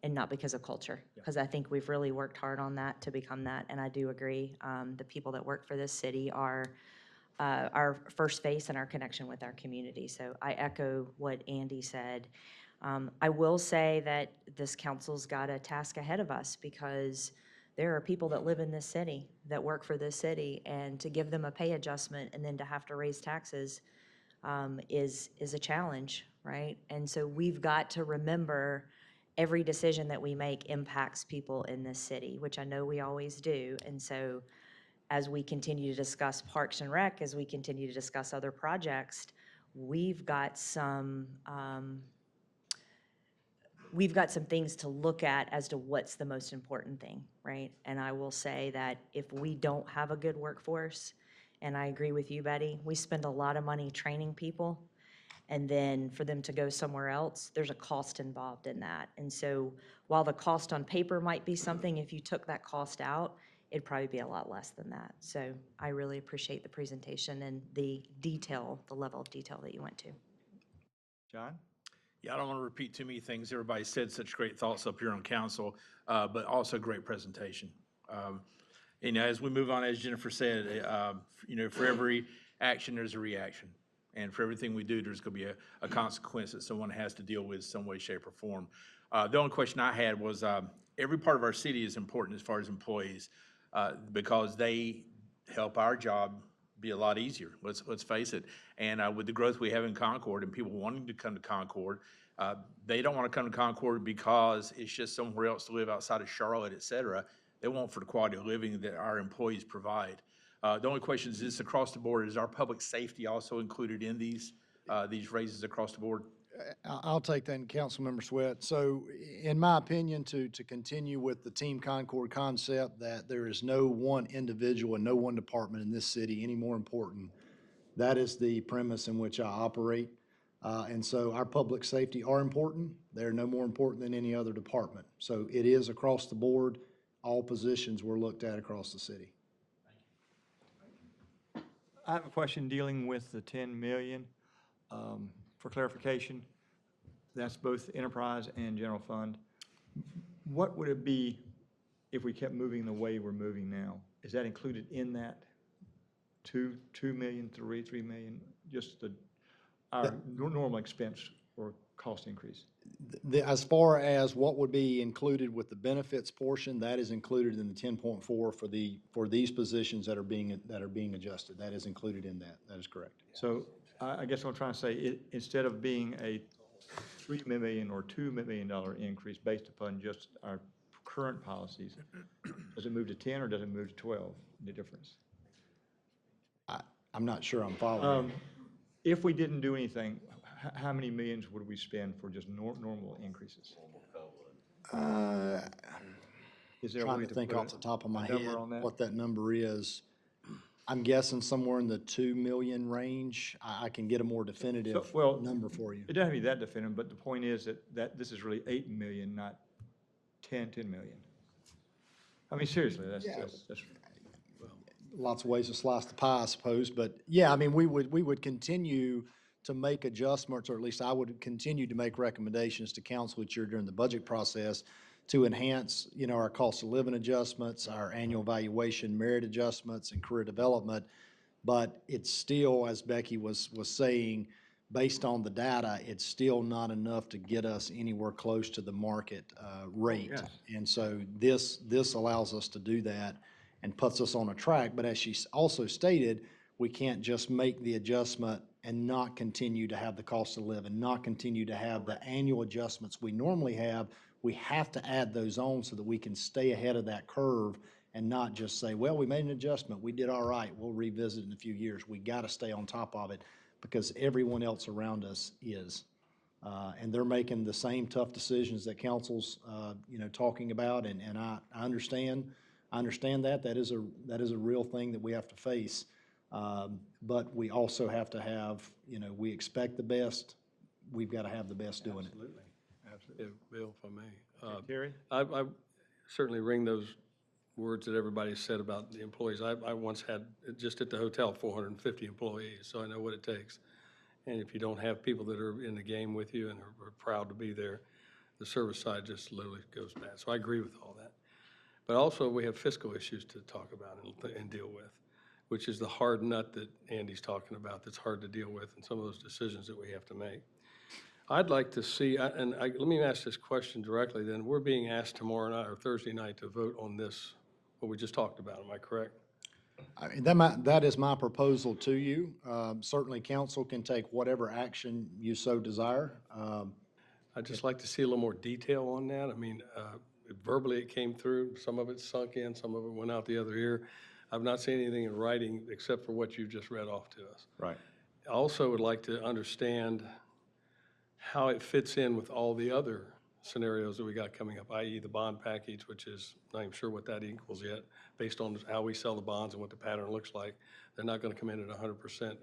and not because of culture. Because I think we've really worked hard on that to become that, and I do agree. The people that work for this city are our first face and our connection with our community. So I echo what Andy said. I will say that this council's got a task ahead of us, because there are people that live in this city, that work for this city, and to give them a pay adjustment and then to have to raise taxes is a challenge, right? And so we've got to remember every decision that we make impacts people in this city, which I know we always do. And so as we continue to discuss Parks and Rec, as we continue to discuss other projects, we've got some things to look at as to what's the most important thing, right? And I will say that if we don't have a good workforce, and I agree with you, Betty, we spend a lot of money training people, and then for them to go somewhere else, there's a cost involved in that. And so while the cost on paper might be something, if you took that cost out, it'd probably be a lot less than that. So I really appreciate the presentation and the detail, the level of detail that you went to. John? Yeah, I don't want to repeat too many things. Everybody said such great thoughts up here on council, but also great presentation. As we move on, as Jennifer said, for every action, there's a reaction. And for everything we do, there's going to be a consequence that someone has to deal with some way, shape, or form. The only question I had was, every part of our city is important as far as employees, because they help our job be a lot easier. Let's face it. And with the growth we have in Concord and people wanting to come to Concord, they don't want to come to Concord because it's just somewhere else to live outside of Charlotte, et cetera. They want for the quality of living that our employees provide. The only question is this across the board, is our public safety also included in these raises across the board? I'll take that, and Councilmember Sweat. So in my opinion, to continue with the Team Concord concept, that there is no one individual and no one department in this city any more important, that is the premise in which I operate. And so our public safety are important. They're no more important than any other department. So it is across the board. All positions were looked at across the city. I have a question dealing with the 10 million. For clarification, that's both enterprise and general fund. What would it be if we kept moving the way we're moving now? Is that included in that 2 million, 3 million, just our normal expense or cost increase? As far as what would be included with the benefits portion, that is included in the 10.4 for these positions that are being adjusted. That is included in that. That is correct. So I guess what I'm trying to say, instead of being a $3 million or $2 million increase based upon just our current policies, does it move to 10 or does it move to 12, the difference? I'm not sure I'm following. If we didn't do anything, how many millions would we spend for just normal increases? Is there a Trying way to to think put off the top of my a head number on that? what that number is. I'm guessing somewhere in the 2 million range. I can get a more definitive well, number for you. It doesn't have to be that definitive, but the point is that this is really 8 million, not 10 million. I mean, seriously, that's Lots of ways to slice the pie, I suppose, but yeah, I mean, we would continue to make adjustments, or at least I would continue to make recommendations to council each year during the budget process to enhance, our cost of living adjustments, our annual valuation, merit adjustments, and career development. But it's still, as Becky was saying, based on the data, it's still not enough to get us anywhere close to the market rate. yes. And so this allows us to do that and puts us on a track. But as she also stated, we can't just make the adjustment and not continue to have the cost of living, not continue to have the annual adjustments we normally have. We have to add those on so that we can stay ahead of that curve and not just say, well, we made an adjustment, we did all right, we'll revisit in a few years. We got to stay on top of it because everyone else around us is. And they're making the same tough decisions that council's, talking about, and I understand that. That is a real thing that we have to face. But we also have to have, we expect the best, we've got to have the best doing it. Absolutely. Absolutely. Yeah, Bill, if I may. Terry? I certainly ring those words that everybody said about the employees. I once had, just at the hotel, 450 employees, so I know what it takes. And if you don't have people that are in the game with you and are proud to be there, the service side just literally goes bad. So I agree with all that. But also, we have fiscal issues to talk about and deal with, which is the hard nut that Andy's talking about that's hard to deal with and some of those decisions that we have to make. I'd like to see, let me ask this question directly then. We're being asked tomorrow night or Thursday night to vote on this, what we just talked about, am I correct? That is my proposal to you. Certainly, council can take whatever action you so desire. I'd just like to see a little more detail on that. I mean, verbally it came through, some of it sunk in, some of it went out the other ear. I've not seen anything in writing except for what you just read off to us. Right. I also would like to understand how it fits in with all the other scenarios that we got coming up, i.e. the bond package, which is, not even sure what that equals yet, based on how we sell the bonds and what the pattern looks like. They're not going to come in at 100%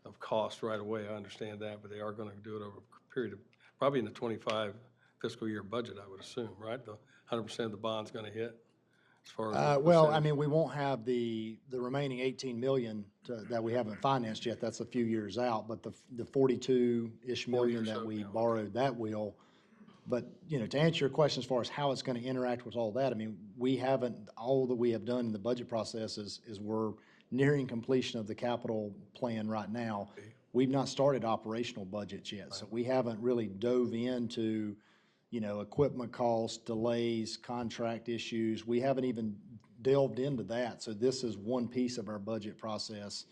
of cost right away, I understand that, but they are going to do it over a period of, probably in the 25 fiscal year budget, I would assume, right? The 100% of the bond's going to hit as far as. Well, I mean, we won't have the remaining 18 million that we haven't financed yet. That's a few years out, but the 42-ish million that we borrowed, that will. But, to answer your question as far as how it's going to interact with all that, I mean, all that we have done in the budget process is we're nearing completion of the capital plan right now. We've not started operational budgets yet, so we haven't really dove into, equipment costs, delays, contract issues. We haven't even delved into that. So this is one piece of our budget process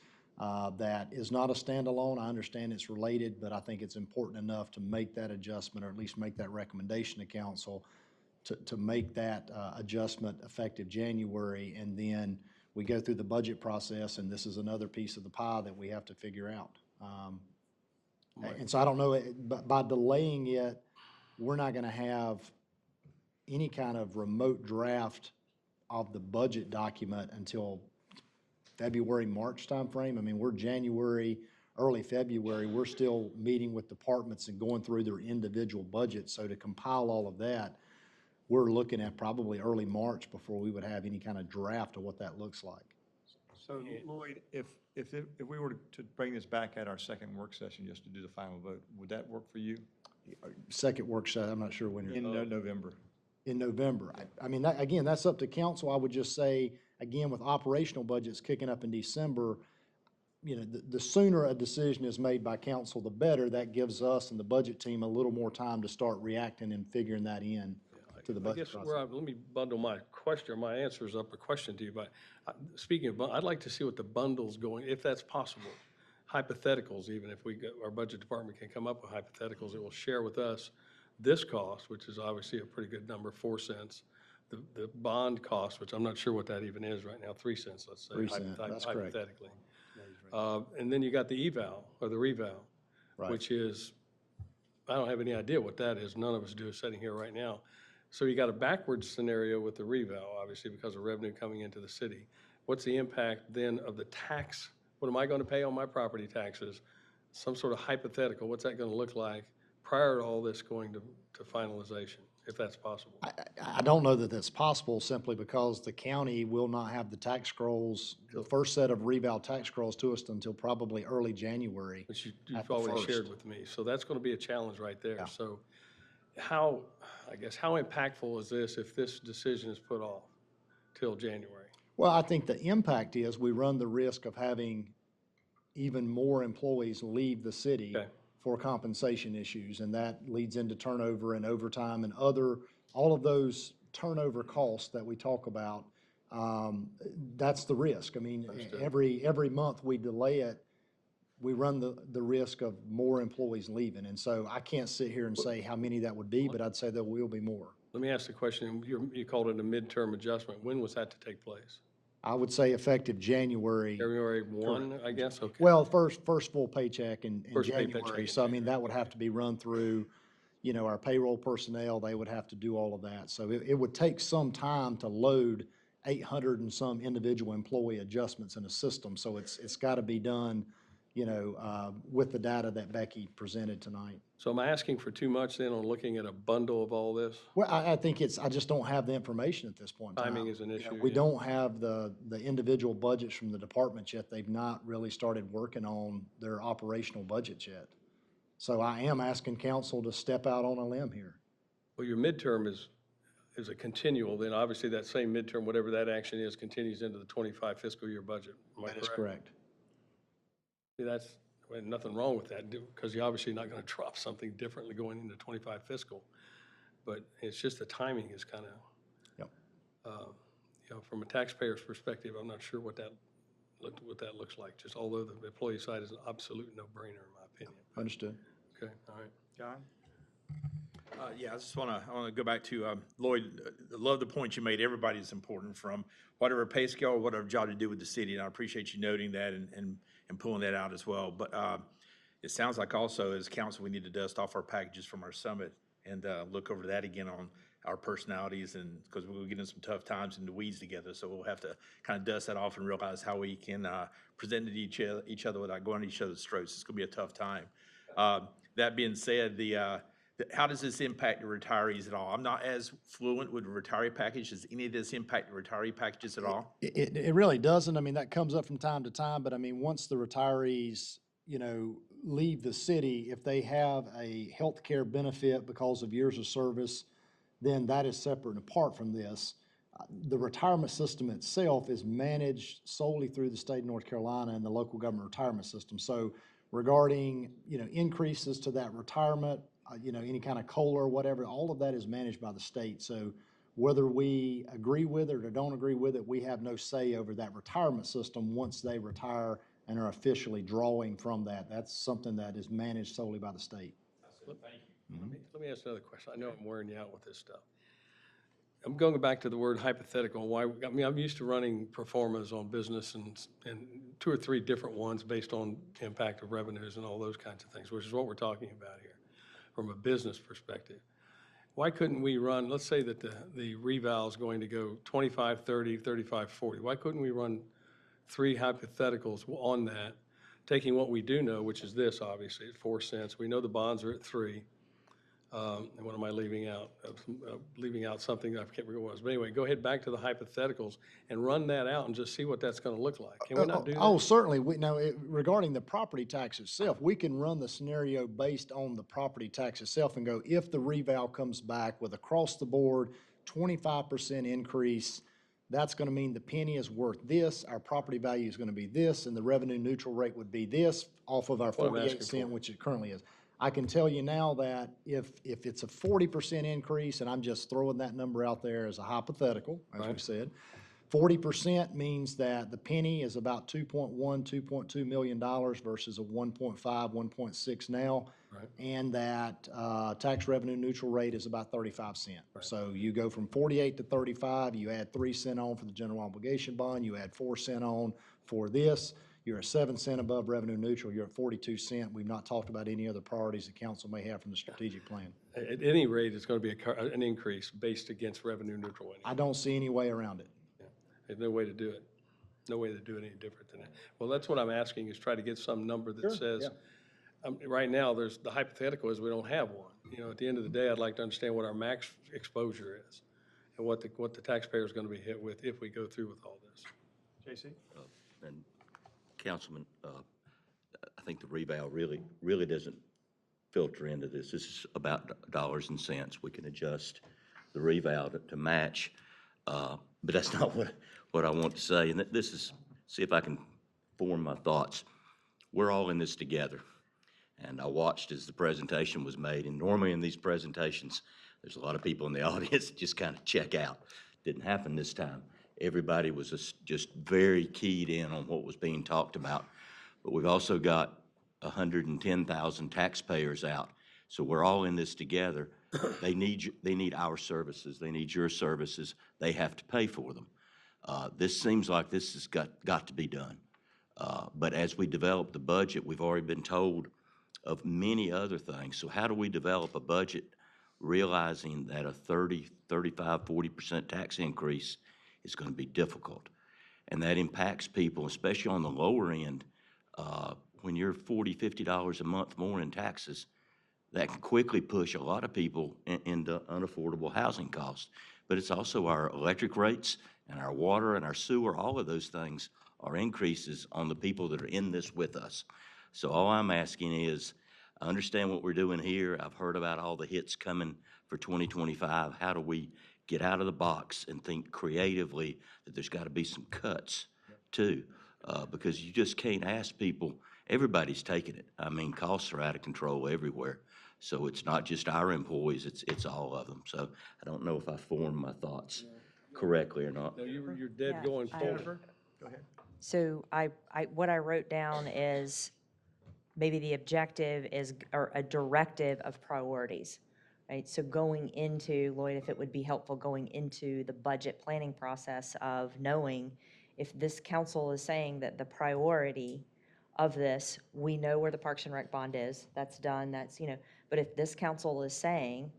that is not a standalone. I understand it's related, but I think it's important enough to make that adjustment, or at least make that recommendation to council to make that adjustment effective January. And then we go through the budget process, and this is another piece of the pie that we have to figure out. And so I don't know, but by delaying it, we're not going to have any kind of remote draft of the budget document until February, March timeframe. I mean, we're January, early February. We're still meeting with departments and going through their individual budgets. So to compile all of that, we're looking at probably early March before we would have any kind of draft of what that looks like. So Lloyd, if we were to bring this back at our second work session just to do the final vote, would that work for you? Second work session, I'm not sure when. In November. In November. I mean, again, that's up to council. I would just say, again, with operational budgets kicking up in December, the sooner a decision is made by council, the better. That gives us and the budget team a little more time to start reacting and figuring that in to the I budget guess process. let me bundle my question, my answers up, a question to you, but speaking of, I'd like to see what the bundle's going, if that's possible. Hypotheticals, even if our budget department can come up with hypotheticals, it will share with us this cost, which is obviously a pretty good number, 4 cents. The bond cost, which I'm not sure what that even is right now, 3 cents, let's say. 3 cents, that's correct. Hypothetically. And then you got the eval, or the reval, Right. which is, I don't have any idea what that is. None of us do sitting here right now. So you got a backwards scenario with the reval, obviously, because of revenue coming into the city. What's the impact then of the tax? What am I going to pay on my property taxes? Some sort of hypothetical, what's that going to look like prior to all this going to finalization, if that's possible? I don't know that that's possible simply because the county will not have the tax scrolls, the first set of reval tax scrolls to us until probably early January. Which at you've the always first. shared with me. So that's going to be a challenge right there. Yeah. So how impactful is this if this decision is put off till January? Well, I think the impact is we run the risk of having even more employees leave the city Okay. for compensation issues, and that leads into turnover and overtime and all of those turnover costs that we talk about. That's the risk. I mean, Understood. every month we delay it, we run the risk of more employees leaving. And so I can't sit here and say how many that would be, but I'd say there will be more. Let me ask the question. You called it a midterm adjustment. When was that to take place? I would say effective January. January 1, I guess? Okay. Well, first full paycheck in First pay January. paycheck in So I mean, that would have to be run through, our payroll personnel. They would have to do all of that. So it would take some time to load 800 and some individual employee adjustments in a system. So it's got to be done, with the data that Becky presented tonight. So am I asking for too much then on looking at a bundle of all this? Well, I think I just don't have the information at this point in time. Timing is an issue, We yeah. don't have the individual budgets from the departments yet. They've not really started working on their operational budgets yet. So I am asking council to step out on a limb here. Well, your midterm is a continual, then obviously that same midterm, whatever that action is, continues into the 25 fiscal year budget. Am I That is correct? correct. See, nothing wrong with that, because you're obviously not going to drop something differently going into 25 fiscal. But it's just the timing is kind of, Yep. from a taxpayer's perspective, I'm not sure what that looks like. Just although the employee side is an absolute no-brainer, in my opinion. Understood. Okay, all right. John? Yeah, I just want to go back to Lloyd. I love the point you made. Everybody's important, from whatever pay scale or whatever job to do with the city, and I appreciate you noting that and pulling that out as well. But it sounds like also as council, we need to dust off our packages from our summit and look over that again on our personalities, and because we'll get in some tough times in the weeds together, so we'll have to kind of dust that off and realize how we can present to each other without going to each other's throats. It's going to be a tough time. That being said, how does this impact the retirees at all? I'm not as fluent with the retiree package. Does any of this impact the retiree packages at all? It really doesn't. I mean, that comes up from time to time, but I mean, once the retirees, leave the city, if they have a health care benefit because of years of service, then that is separate and apart from this. The retirement system itself is managed solely through the state of North Carolina and the local government retirement system. So regarding, increases to that retirement, any kind of COLA or whatever, all of that is managed by the state. So whether we agree with it or don't agree with it, we have no say over that retirement system once they retire and are officially drawing from that. That's something that is managed solely by the state. Let me ask another question. I know I'm wearing you out with this stuff. I'm going back to the word hypothetical. Why? I mean, I'm used to running pro formas on business and 2 or 3 different ones based on impact of revenues and all those kinds of things, which is what we're talking about here from a business perspective. Why couldn't we run, let's say that the reval is going to go 25, 30, 35, 40. Why couldn't we run 3 hypotheticals on that, taking what we do know, which is this, obviously, at 4 cents. We know the bonds are at 3. And what am I leaving out? Leaving out something, I can't remember what it was. But anyway, go ahead back to the hypotheticals and run that out and just see what that's going to look like. Can we not do that? Oh, certainly. Regarding the property tax itself, we can run the scenario based on the property tax itself and go, if the reval comes back with across the board 25% increase, that's going to mean the penny is worth this, our property value is going to be this, and the revenue neutral rate would be this off of our what I'm 48 asking cent, for. which it currently is. I can tell you now that if it's a 40% increase, and I'm just throwing that number out there as a hypothetical, as we Right. said, 40% means that the penny is about $2.2 million versus a 1.5, 1.6 now. Right. And that tax revenue neutral rate is about 35 cents. So you go from 48 to 35, you add 3 cents on for the general obligation bond, you add 4 cents on for this, you're at 7 cents above revenue neutral, you're at 42 cents. We've not talked about any other priorities the council may have from the strategic plan. At any rate, it's going to be an increase based against revenue neutral anyway. I don't see any way around it. There's no way to do it. No way to do it any different than that. Well, that's what I'm asking, is try to get some number that says, right now, the hypothetical is we don't have one. You know, at the end of the day, I'd like to understand what our max exposure is and what the taxpayer is going to be hit with if we go through with all this. JC? And Councilman, I think the reval really doesn't filter into this. This is about dollars and cents. We can adjust the reval to match, but that's not what I want to say. And this is, see if I can form my thoughts. We're all in this together. And I watched as the presentation was made, and normally in these presentations, there's a lot of people in the audience that just kind of check out. Didn't happen this time. Everybody was just very keyed in on what was being talked about. But we've also got 110,000 taxpayers out. So we're all in this together. They need our services. They need your services. They have to pay for them. This seems like this has got to be done. But as we develop the budget, we've already been told of many other things. So how do we develop a budget realizing that a 30, 35, 40% tax increase is going to be difficult? And that impacts people, especially on the lower end. When you're $40, $50 a month more in taxes, that can quickly push a lot of people into unaffordable housing costs. But it's also our electric rates and our water and our sewer. All of those things are increases on the people that are in this with us. So all I'm asking is, I understand what we're doing here. I've heard about all the hits coming for 2025. How do we get out of the box and think creatively that there's got to be some cuts too? Because you just can't ask people. Everybody's taking it. I mean, costs are out of control everywhere. So it's not just our employees, it's all of them. So I don't know if I formed my thoughts correctly or not. No, you're dead Yeah, going I- forward. Jennifer? Go ahead. So what I wrote down is maybe the objective is, or a directive of priorities, right? So going into, Lloyd, if it would be helpful, going into the budget planning process of knowing if this council is saying that the priority of this, we know where the Parks and Rec bond is, that's done, but if this council is saying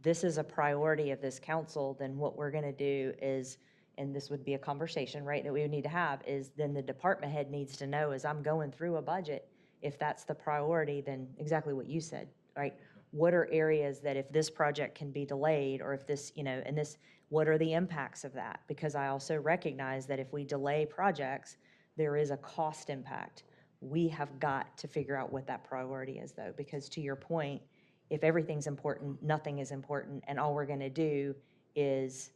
this is a priority of this council, then what we're gonna do is, and this would be a conversation, right, that we would need to have, is then the department head needs to know, as I'm going through a budget, if that's the priority, then exactly what you said, right? What are areas that if this project can be delayed, or if this, and this, what are the impacts of that? Because I also recognize that if we delay projects, there is a cost impact. We have got to figure out what that priority is, though, because to your point, if everything's important, nothing is important, and all we're gonna do is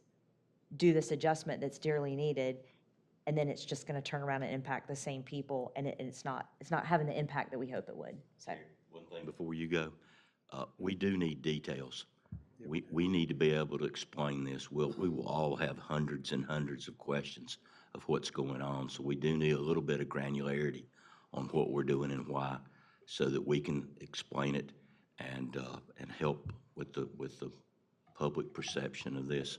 do this adjustment that's dearly needed, and then it's just gonna turn around and impact the same people, and it's not having the impact that we hope it would, so. One thing before you go, we do need details. We need to be able to explain this. We will all have hundreds and hundreds of questions of what's going on, so we do need a little bit of granularity on what we're doing and why, so that we can explain it and help with the public perception of this.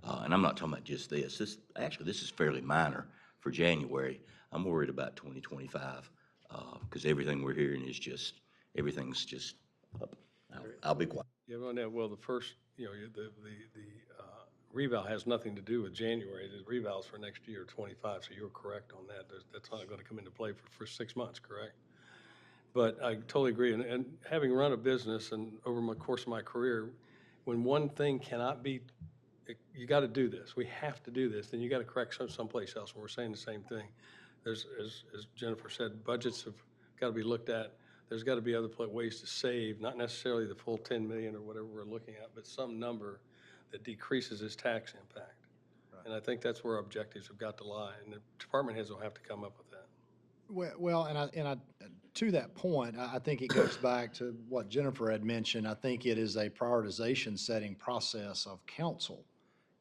And I'm not talking about just this. This is fairly minor for January. I'm worried about 2025 because everything we're hearing is everything's just up. I'll be quiet. Yeah, well, the first, the reval has nothing to do with January. The reval's for next year, 25, so you're correct on that. That's not going to come into play for 6 months, correct? But I totally agree. And having run a business and over the course of my career, when one thing cannot be, you got to do this. We have to do this. Then you got to correct someplace else. And we're saying the same thing. There's, as Jennifer said, budgets have got to be looked at. There's got to be other ways to save, not necessarily the full 10 million or whatever we're looking at, but some number that decreases its tax impact. And I think that's where our objectives have got to lie, and the department heads will have to come up with that. Well, to that point, I think it goes back to what Jennifer had mentioned. I think it is a prioritization setting process of council.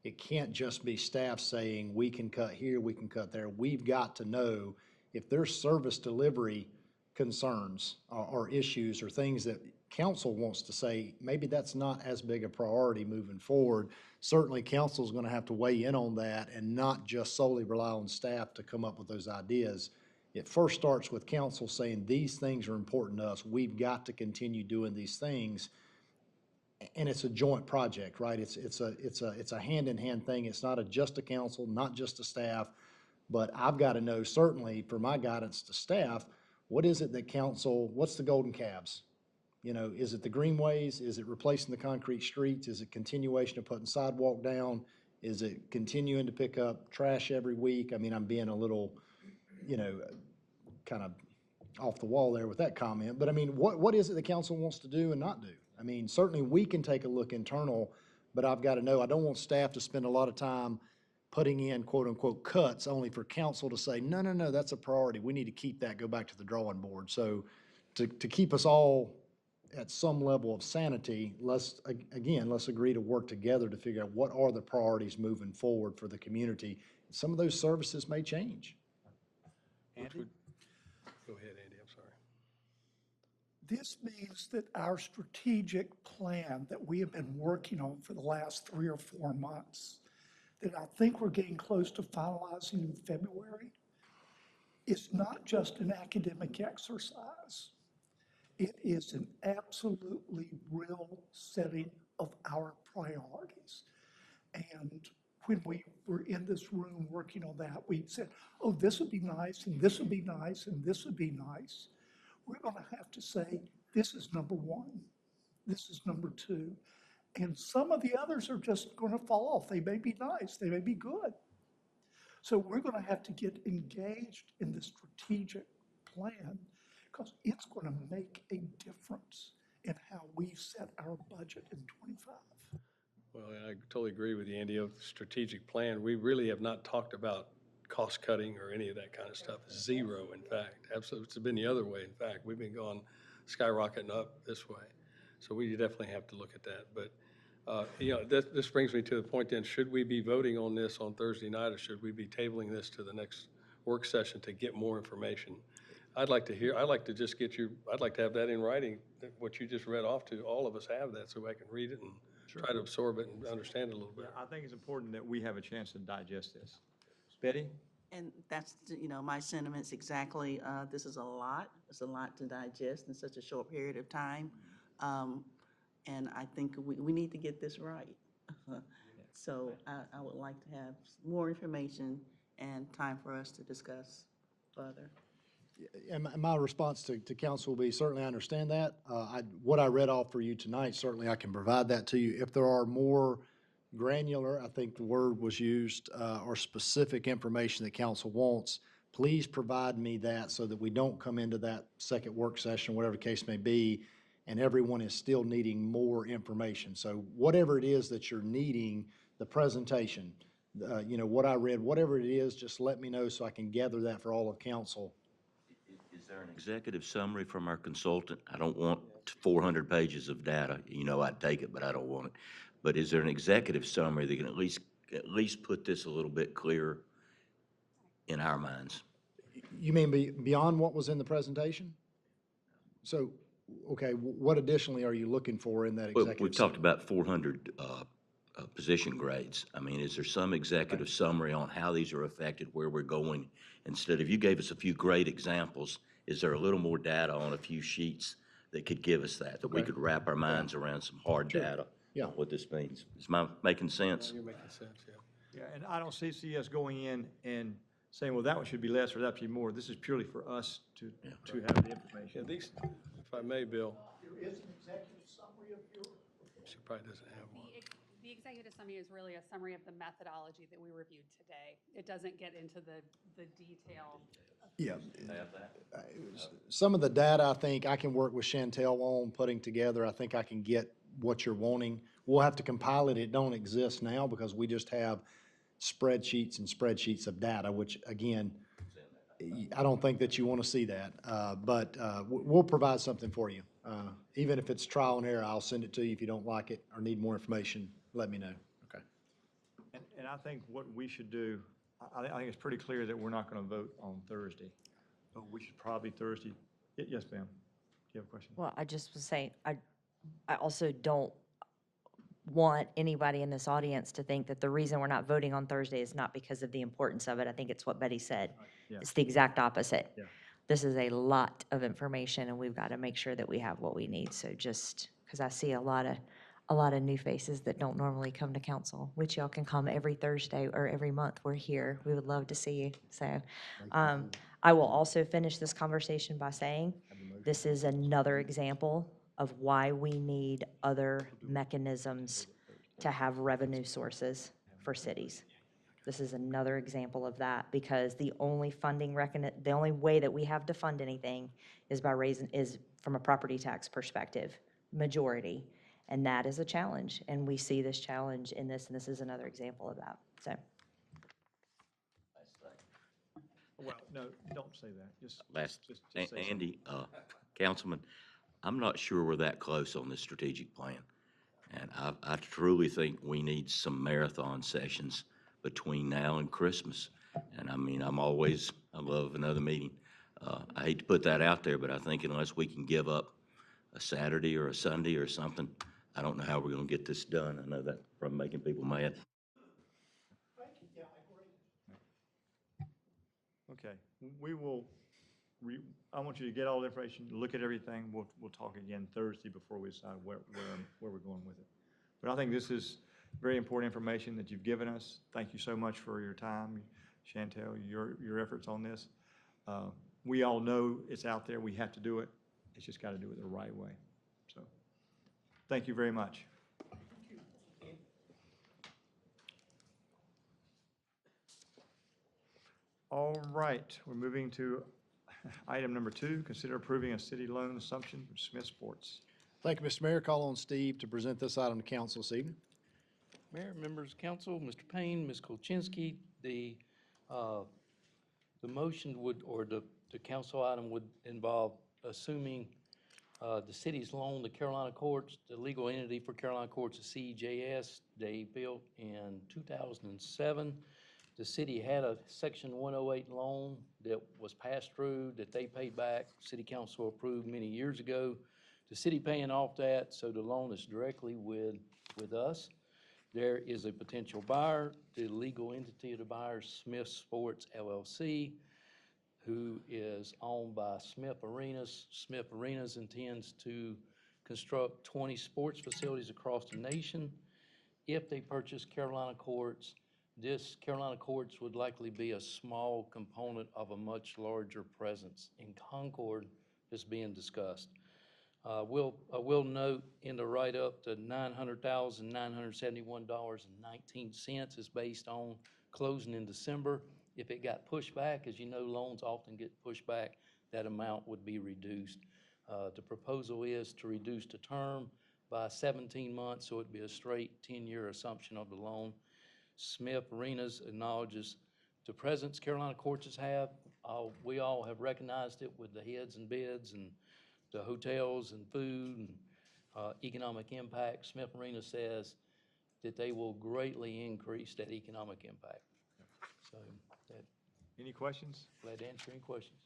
It can't just be staff saying, we can cut here, we can cut there. We've got to know if there's service delivery concerns or issues or things that council wants to say, maybe that's not as big a priority moving forward. Certainly, council's gonna have to weigh in on that and not just solely rely on staff to come up with those ideas. It first starts with council saying, these things are important to us. We've got to continue doing these things. And it's a joint project, right? It's a hand-in-hand thing. It's not just a council, not just a staff, but I've got to know, certainly for my guidance to staff, what is it that council, what's the golden calves? You know, is it the greenways? Is it replacing the concrete streets? Is it continuation of putting sidewalk down? Is it continuing to pick up trash every week? I mean, I'm being a little, you know, kind of off the wall there with that comment, but I mean, what is it the council wants to do and not do? I mean, certainly we can take a look internal, but I've got to know, I don't want staff to spend a lot of time putting in quote-unquote cuts only for council to say, no, no, no, that's a priority. We need to keep that, go back to the drawing board. So to keep us all at some level of sanity, let's agree to work together to figure out what are the priorities moving forward for the community. Some of those services may change. Andy? Go ahead, Andy, I'm sorry. This means that our strategic plan that we have been working on for the last 3 or 4 months, that I think we're getting close to finalizing in February, is not just an academic exercise. It is an absolutely real setting of our priorities. And when we were in this room working on that, we said, oh, this would be nice, and this would be nice, and this would be nice. We're going to have to say, this is number 1, this is number 2, and some of the others are just going to fall off. They may be nice, they may be good. So we're going to have to get engaged in the strategic plan because it's going to make a difference in how we set our budget in '25. Well, I totally agree with you, Andy, of the strategic plan. We really have not talked about cost cutting or any of that kind of stuff. Zero, in fact. Absolutely, it's been the other way, in fact. We've been going skyrocketing up this way. So we definitely have to look at that. But, you know, this brings me to the point then, should we be voting on this on Thursday night or should we be tabling this to the next work session to get more information? I'd like to just get I'd like to have that in writing, what you just read off to, all of us have that so I can read it and try to absorb it and understand it a little bit. I think it's important that we have a chance to digest this. Betty? And that's, you know, my sentiments exactly. This is a lot. It's a lot to digest in such a short period of time. And I think we need to get this right. So I would like to have more information and time for us to discuss further. And my response to council will be, certainly I understand that. What I read off for you tonight, certainly I can provide that to you. If there are more granular, I think the word was used, or specific information that council wants, please provide me that so that we don't come into that second work session, whatever the case may be, and everyone is still needing more information. So whatever it is that you're needing, the presentation, you know, what I read, whatever it is, just let me know so I can gather that for all of council. Is there an executive summary from our consultant? I don't want 400 pages of data. You know, I'd take it, but I don't want it. But is there an executive summary that can at least put this a little bit clearer in our minds? You mean beyond what was in the presentation? So, okay, what additionally are you looking for in that Well, executive? we've talked about 400 position grades. I mean, is there some executive summary on how these are affected, where we're going? Instead of, you gave us a few great examples, is there a little more data on a few sheets that could give us that we could wrap our minds around some hard data on what this means? Is my making sense? You're making sense, yeah. Yeah, and I don't see us going in and saying, well, that one should be less or that should be more. This is purely for us to have the information. Yeah, these, if I may, Bill. There is an executive summary of your. She probably doesn't have one. The executive summary is really a summary of the methodology that we reviewed today. It doesn't get into the detail. Yeah. Some of the data, I think I can work with Chantel on putting together. I think I can get what you're wanting. We'll have to compile it. It don't exist now because we just have spreadsheets and spreadsheets of data, which again, I don't think that you want to see that, but we'll provide something for you. Even if it's trial and error, I'll send it to you. If you don't like it or need more information, let me know. Okay. And I think what we should do, I think it's pretty clear that we're not going to vote on Thursday. So we should probably Thursday. Yes, ma'am. Do you have a question? Well, I just was saying, I also don't want anybody in this audience to think that the reason we're not voting on Thursday is not because of the importance of it. I think it's what Betty said. Yeah. It's the exact opposite. Yeah. This is a lot of information, and we've got to make sure that we have what we need. So just, because I see a lot of new faces that don't normally come to council, which y'all can come every Thursday or every month. We're here. We would love to see you. So I will also finish this conversation by saying this is another example of why we need other mechanisms to have revenue sources for cities. This is another example of that, because the only the only way that we have to fund anything is by is from a property tax perspective, majority. And that is a challenge, and we see this challenge in this, and this is another example of that, so. Well, no, don't say that. Just Last, say Andy, Councilman, I'm not sure we're that close on this strategic plan. And I truly think we need some marathon sessions between now and Christmas. And I mean, I love another meeting. I hate to put that out there, but I think unless we can give up a Saturday or a Sunday or something, I don't know how we're gonna get this done. I know that from making people mad. Okay, we will, I want you to get all the information, look at everything. We'll talk again Thursday before we decide where we're going with it. But I think this is very important information that you've given us. Thank you so much for your time, Chantel, your efforts on this. We all know it's out there. We have to do it. It's just got to do it the right way. So, thank you very much. All right, we're moving to item number 2, consider approving a city loan assumption from Smith Sports. Thank you, Mr. Mayor. Call on Steve to present this item to council this evening. Mayor, members of council, Mr. Payne, Ms. Kolchinsky, the motion would, or the council item would involve assuming the city's loan to Carolina Courts, the legal entity for Carolina Courts is CEJS. They built in 2007. The city had a Section 108 loan that was passed through that they paid back. City council approved many years ago. The city paying off that, so the loan is directly with us. There is a potential buyer. The legal entity of the buyer is Smith Sports LLC, who is owned by Smith Arenas. Smith Arenas intends to construct 20 sports facilities across the nation. If they purchase Carolina Courts, this Carolina Courts would likely be a small component of a much larger presence in Concord that's being discussed. I will note in the write-up that $900,971.19 is based on closing in December. If it got pushed back, as you know, loans often get pushed back, that amount would be reduced. The proposal is to reduce the term by 17 months, so it'd be a straight 10-year assumption of the loan. Smith Arenas acknowledges the presence Carolina Courts have. We all have recognized it with the heads and bids and the hotels and food and economic impact. Smith Arena says that they will greatly increase that economic impact. So that. Any questions? Glad to answer any questions.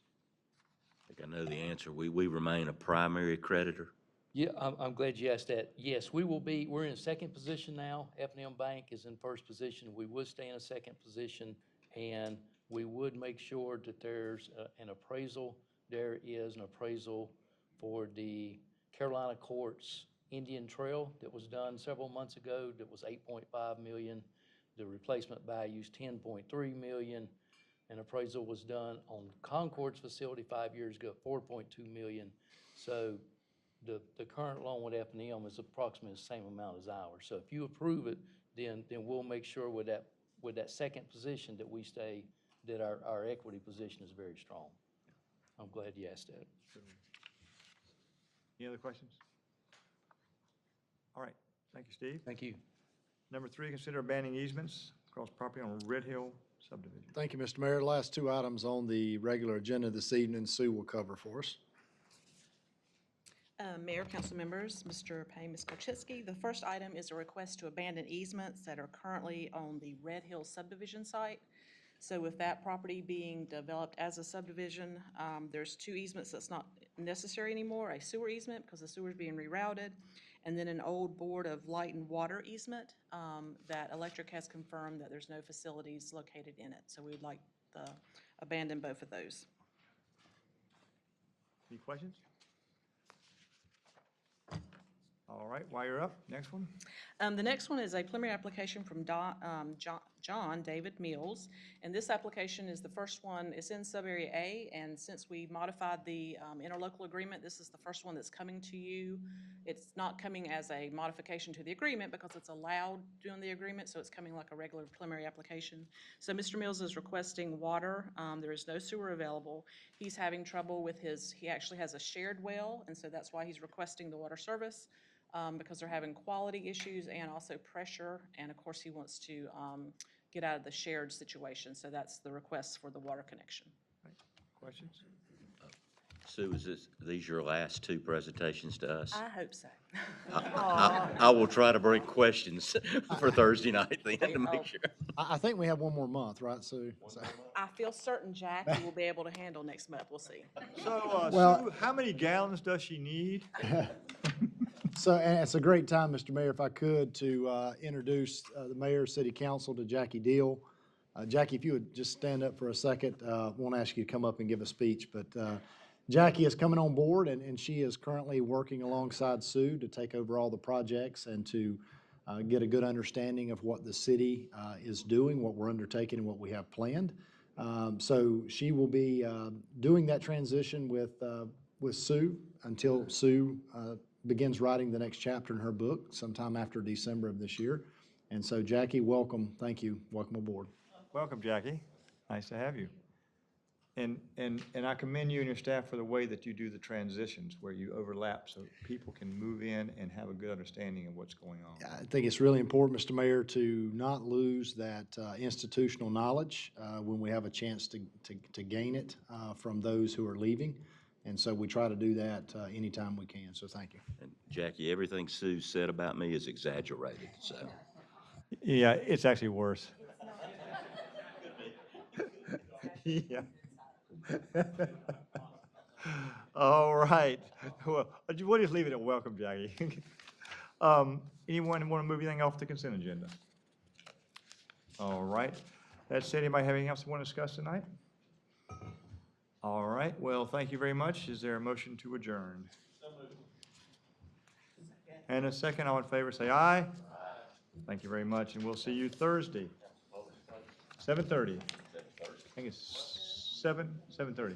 I think I know the answer. We remain a primary creditor. Yeah, I'm glad you asked that. Yes, we're in second position now. F&M Bank is in first position. We would stay in a second position, and we would make sure that there's an appraisal. There is an appraisal for the Carolina Courts Indian Trail that was done several months ago that was $8.5 million. The replacement value is $10.3 million. An appraisal was done on Concord's facility 5 years ago, $4.2 million. So the current loan with F&M is approximately the same amount as ours. So if you approve it, then we'll make sure with that second position that we stay, that our equity position is very strong. I'm glad you asked that. Any other questions? All right, thank you, Steve. Thank you. Number 3, consider banning easements, across property on Red Hill subdivision. Thank you, Mr. Mayor. Last two items on the regular agenda this evening, Sue will cover for us. Mayor, council members, Mr. Payne, Ms. Korczynski. The first item is a request to abandon easements that are currently on the Red Hill subdivision site. So with that property being developed as a subdivision, there's two easements that's not necessary anymore, a sewer easement because the sewer is being rerouted, and then an old board of light and water easement that electric has confirmed that there's no facilities located in it. So we'd like to abandon both of those. Any questions? All right, while you're up, next one. The next one is a preliminary application from John David Mills, and this application is the first one. It's in Sub-Area A, and since we modified the interlocal agreement, this is the first one that's coming to you. It's not coming as a modification to the agreement because it's allowed during the agreement, so it's coming like a regular preliminary application. So Mr. Mills is requesting water. There is no sewer available. He's having trouble with he actually has a shared well, and so that's why he's requesting the water service. Because they're having quality issues and also pressure, and of course he wants to get out of the shared situation, so that's the request for the water connection. Questions? Sue, these your last two presentations to us? I hope so. I will try to bring questions for Thursday night then to make sure. I think we have one more month, right, Sue? So- I feel certain Jackie will be able to handle next month, we'll see. So, Well- Sue, how many gallons does she need? So, and it's a great time, Mr. Mayor, if I could, to introduce the mayor, city council to Jackie Deal. Jackie, if you would just stand up for a second, won't ask you to come up and give a speech, but Jackie is coming on board, and she is currently working alongside Sue to take over all the projects and to get a good understanding of what the city is doing, what we're undertaking, and what we have planned. So she will be doing that transition with Sue until Sue begins writing the next chapter in her book sometime after December of this year. And so, Jackie, welcome. Thank you. Welcome aboard. Welcome, Jackie. Nice to have you. And I commend you and your staff for the way that you do the transitions, where you overlap so people can move in and have a good understanding of what's going on. I think it's really important, Mr. Mayor, to not lose that institutional knowledge when we have a chance to gain it from those who are leaving. And so we try to do that anytime we can. So thank you. And Jackie, everything Sue said about me is exaggerated, so. Yeah, it's actually worse. Yeah. All right. Well, we'll just leave it at welcome, Jackie. Anyone want to move anything off the consent agenda? All right. That said, anybody have anything else they want to discuss tonight? All right. Well, thank you very much. Is there a motion to adjourn? So moved. And a second. All in favor, say aye. Aye. Thank you very much, and we'll see you Thursday, 7:30. I think it's 7:30.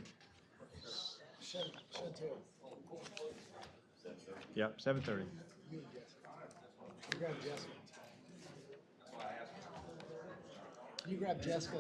Yep, 7:30. You grab Jessica.